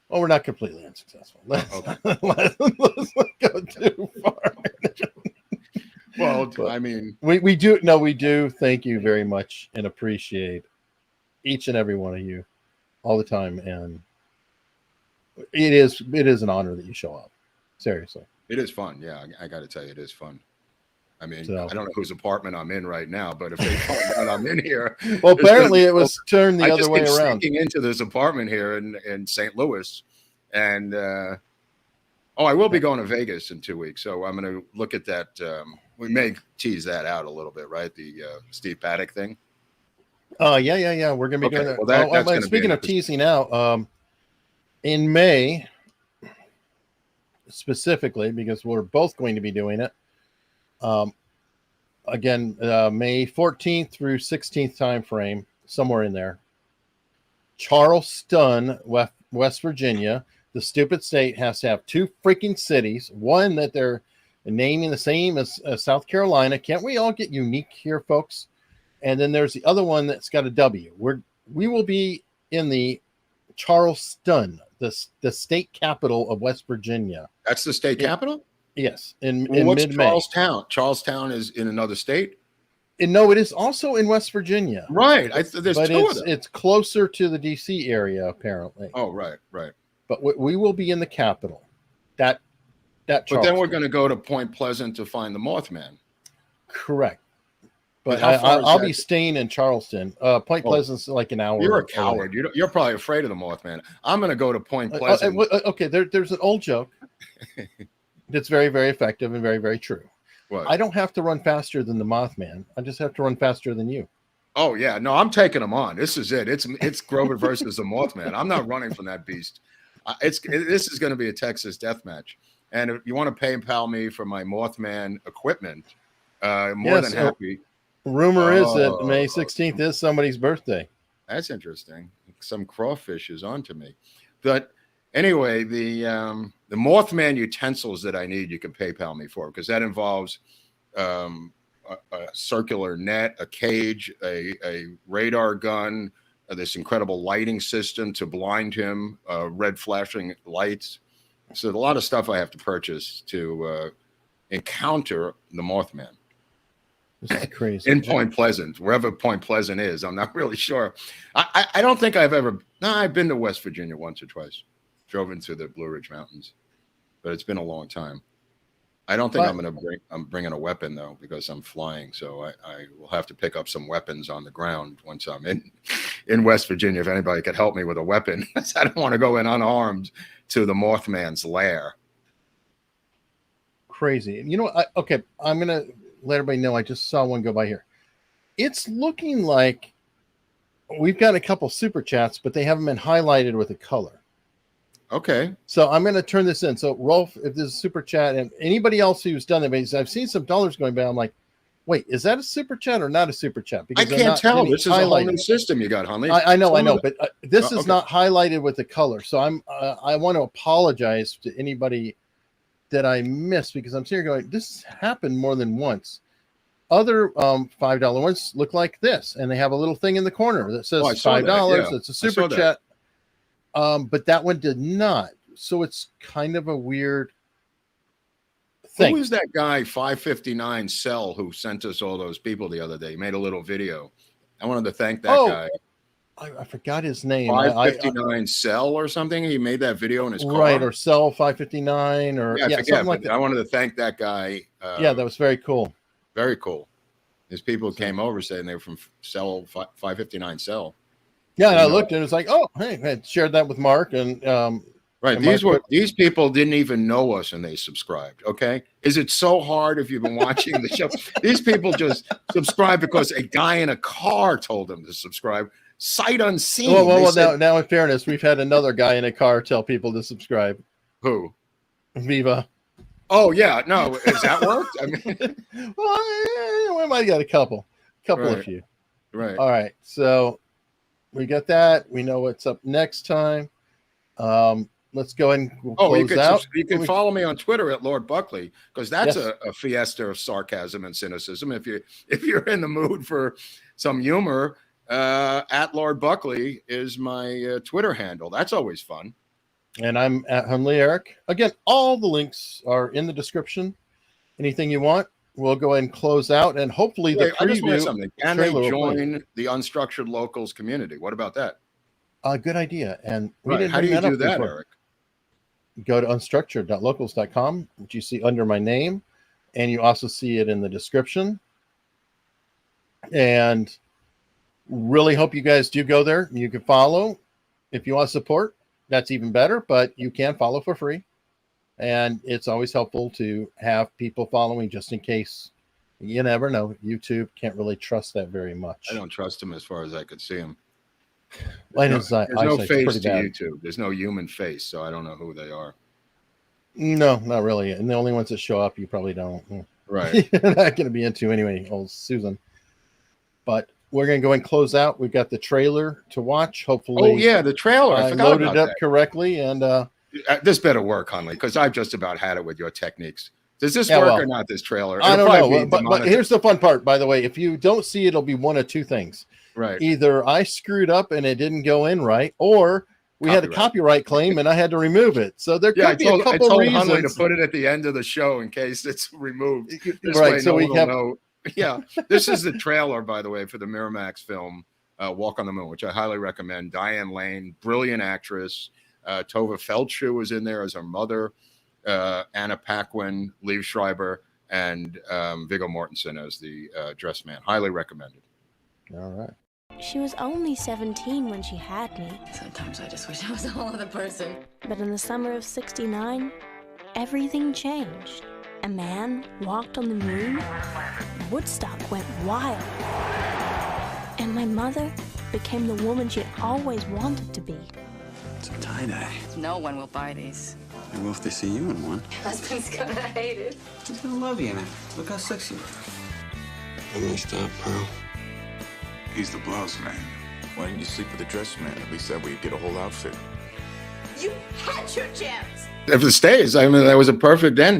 Oh, we're not completely unsuccessful. Let's not go too far. Well, I mean, we do thank you very much and appreciate each and every one of you all the time, and it is an honor that you show up. Seriously, it is fun. Yeah, I got to tell you, it is fun. I mean, I don't know whose apartment I'm in right now, but if they find out I'm in here, well, apparently it was turned the other way around. Sneaking into this apartment here in St. Louis, and I will be going to Vegas in 2 weeks, so I'm going to look at that. We may tease that out a little bit, right? The Steve Paddock thing. Oh, yeah. We're going to be doing that. Well, speaking of teasing out, in May, specifically, because we're both going to be doing it, again, May 14th through 16th time frame, somewhere in there, Charleston, West Virginia. The stupid state has to have 2 freaking cities, one that they're naming the same as South Carolina. Can't we all get unique here, folks? And then there's the other one that's got a W. We will be in the Charleston, the state capital of West Virginia. That's the state capital? Yes. In what's mid-May. Charlestown? Charlestown is in another state? And no, it is also in West Virginia. Right. There's 2 of them. It's closer to the D.C. area, apparently. Oh, right. But we will be in the capital. But then we're going to go to Point Pleasant to find the Mothman. Correct. But I'll be staying in Charleston. Point Pleasant's like an hour. You're a coward. You're probably afraid of the Mothman. I'm going to go to Point Pleasant. Okay, there's an old joke. that's very, very effective and very, very true. What? I don't have to run faster than the Mothman. I just have to run faster than you. Oh yeah, no, I'm taking him on. This is it. It's Groubert versus the Mothman. I'm not running from that beast. This is going to be a Texas death match. And if you want to PayPal me for my Mothman equipment, more than happy. Rumor is that May 16th is somebody's birthday. That's interesting. Some crawfish is onto me. But anyway, the Mothman utensils that I need, you can PayPal me for, because that involves a circular net, a cage, a radar gun, this incredible lighting system to blind him, red flashing lights. So a lot of stuff I have to purchase to encounter the Mothman. This is crazy. In Point Pleasant, wherever Point Pleasant is, I'm not really sure. I don't think I've ever. No, I've been to West Virginia once or twice. Drove into the Blue Ridge Mountains, but it's been a long time. I don't think I'm bringing a weapon though, because I'm flying. So I will have to pick up some weapons on the ground once I'm in West Virginia. If anybody could help me with a weapon, I don't want to go in unarmed to the Mothman's lair. Crazy. You know, okay, I'm gonna let everybody know. I just saw one go by here. It's looking like we've got a couple super chats, but they haven't been highlighted with a color. Okay. So I'm going to turn this in. So Rolf, if there's a super chat, and anybody else who's done that, because I've seen some dollars going by, I'm like, wait, is that a super chat or not a super chat? Because I can't tell. This is a whole new system you got, Hunley. I know, but this is not highlighted with the color. So I want to apologize to anybody that I missed, because I'm sitting here going, this has happened more than once. Other $5 ones look like this, and they have a little thing in the corner that says $5. It's a super chat. But that one did not. So it's kind of a weird thing. Who is that guy, 559 Cell, who sent us all those people the other day? He made a little video. I wanted to thank that guy. I forgot his name. 559 Cell or something. He made that video in his car. Right, or Cell 559 or something like that. I wanted to thank that guy. That was very cool. Very cool. His people came over saying they were from Cell 559 Cell. Yeah, and I looked and it's like, oh, hey, I shared that with Mark, and right. And these people didn't even know us and they subscribed. Okay, is it so hard if you've been watching the show? These people just subscribe because a guy in a car told them to subscribe. Sight unseen. Well, now in fairness, we've had another guy in a car tell people to subscribe. Who? Viva. Oh yeah, no, has that worked? I mean, we might have got a couple of few. Right. All right, so. We got that. We know what's up next time. Let's go and close out. You can follow me on Twitter at Lord Buckley, because that's a fiesta of sarcasm and cynicism. If you're in the mood for some humor, at Lord Buckley is my Twitter handle. That's always fun. And I'm at Hunley Eric. Again, all the links are in the description. Anything you want. We'll go ahead and close out, and hopefully the preview. Can they join the Unstructured Locals community? What about that? Good idea. And how do you do that, Eric? Go to unstructured.locals.com, which you see under my name, and you also see it in the description. And really hope you guys do go there. You can follow. If you want support, that's even better, but you can follow for free. And it's always helpful to have people following, just in case. You never know. YouTube can't really trust that very much. I don't trust him as far as I could see him. There's no face to YouTube. There's no human face, so I don't know who they are. No, not really. And the only ones that show up, you probably don't. Right. You're not going to be into anyway, old Susan. But we're going to go and close out. We've got the trailer to watch. Hopefully. Oh, yeah, the trailer. I forgot loaded up correctly. And this better work, Hunley, because I've just about had it with your techniques. Does this work or not, this trailer? I don't know. But here's the fun part, by the way. If you don't see it, it'll be one of two things. Right. Either I screwed up and it didn't go in right, or we had a copyright claim and I had to remove it. So there could be a couple reasons. I told Hunley to put it at the end of the show in case it's removed. Right. So we have. Yeah. This is the trailer, by the way, for the Miramax film Walk on the Moon, which I highly recommend. Diane Lane, brilliant actress. Tova Feldshuh was in there as her mother. Anna Paquin, Liev Schreiber, and Viggo Mortensen as the dress man. Highly recommended. All right. She was only 17 when she had me. Sometimes I just wish I was a whole other person. But in the summer of '69, everything changed. A man walked on the moon. Woodstock went wild. And my mother became the woman she'd always wanted to be. It's a tie-dye. No one will buy these. And well, if they see you in one, Your husband's gonna hate it. he's gonna love you in it. Look how sexy you are. I messed up, Pearl. He's the blouse man. Why didn't you sleep with the dress man? At least that way you'd get a whole outfit. You had your chance. If it stays, I mean, that was a perfect end.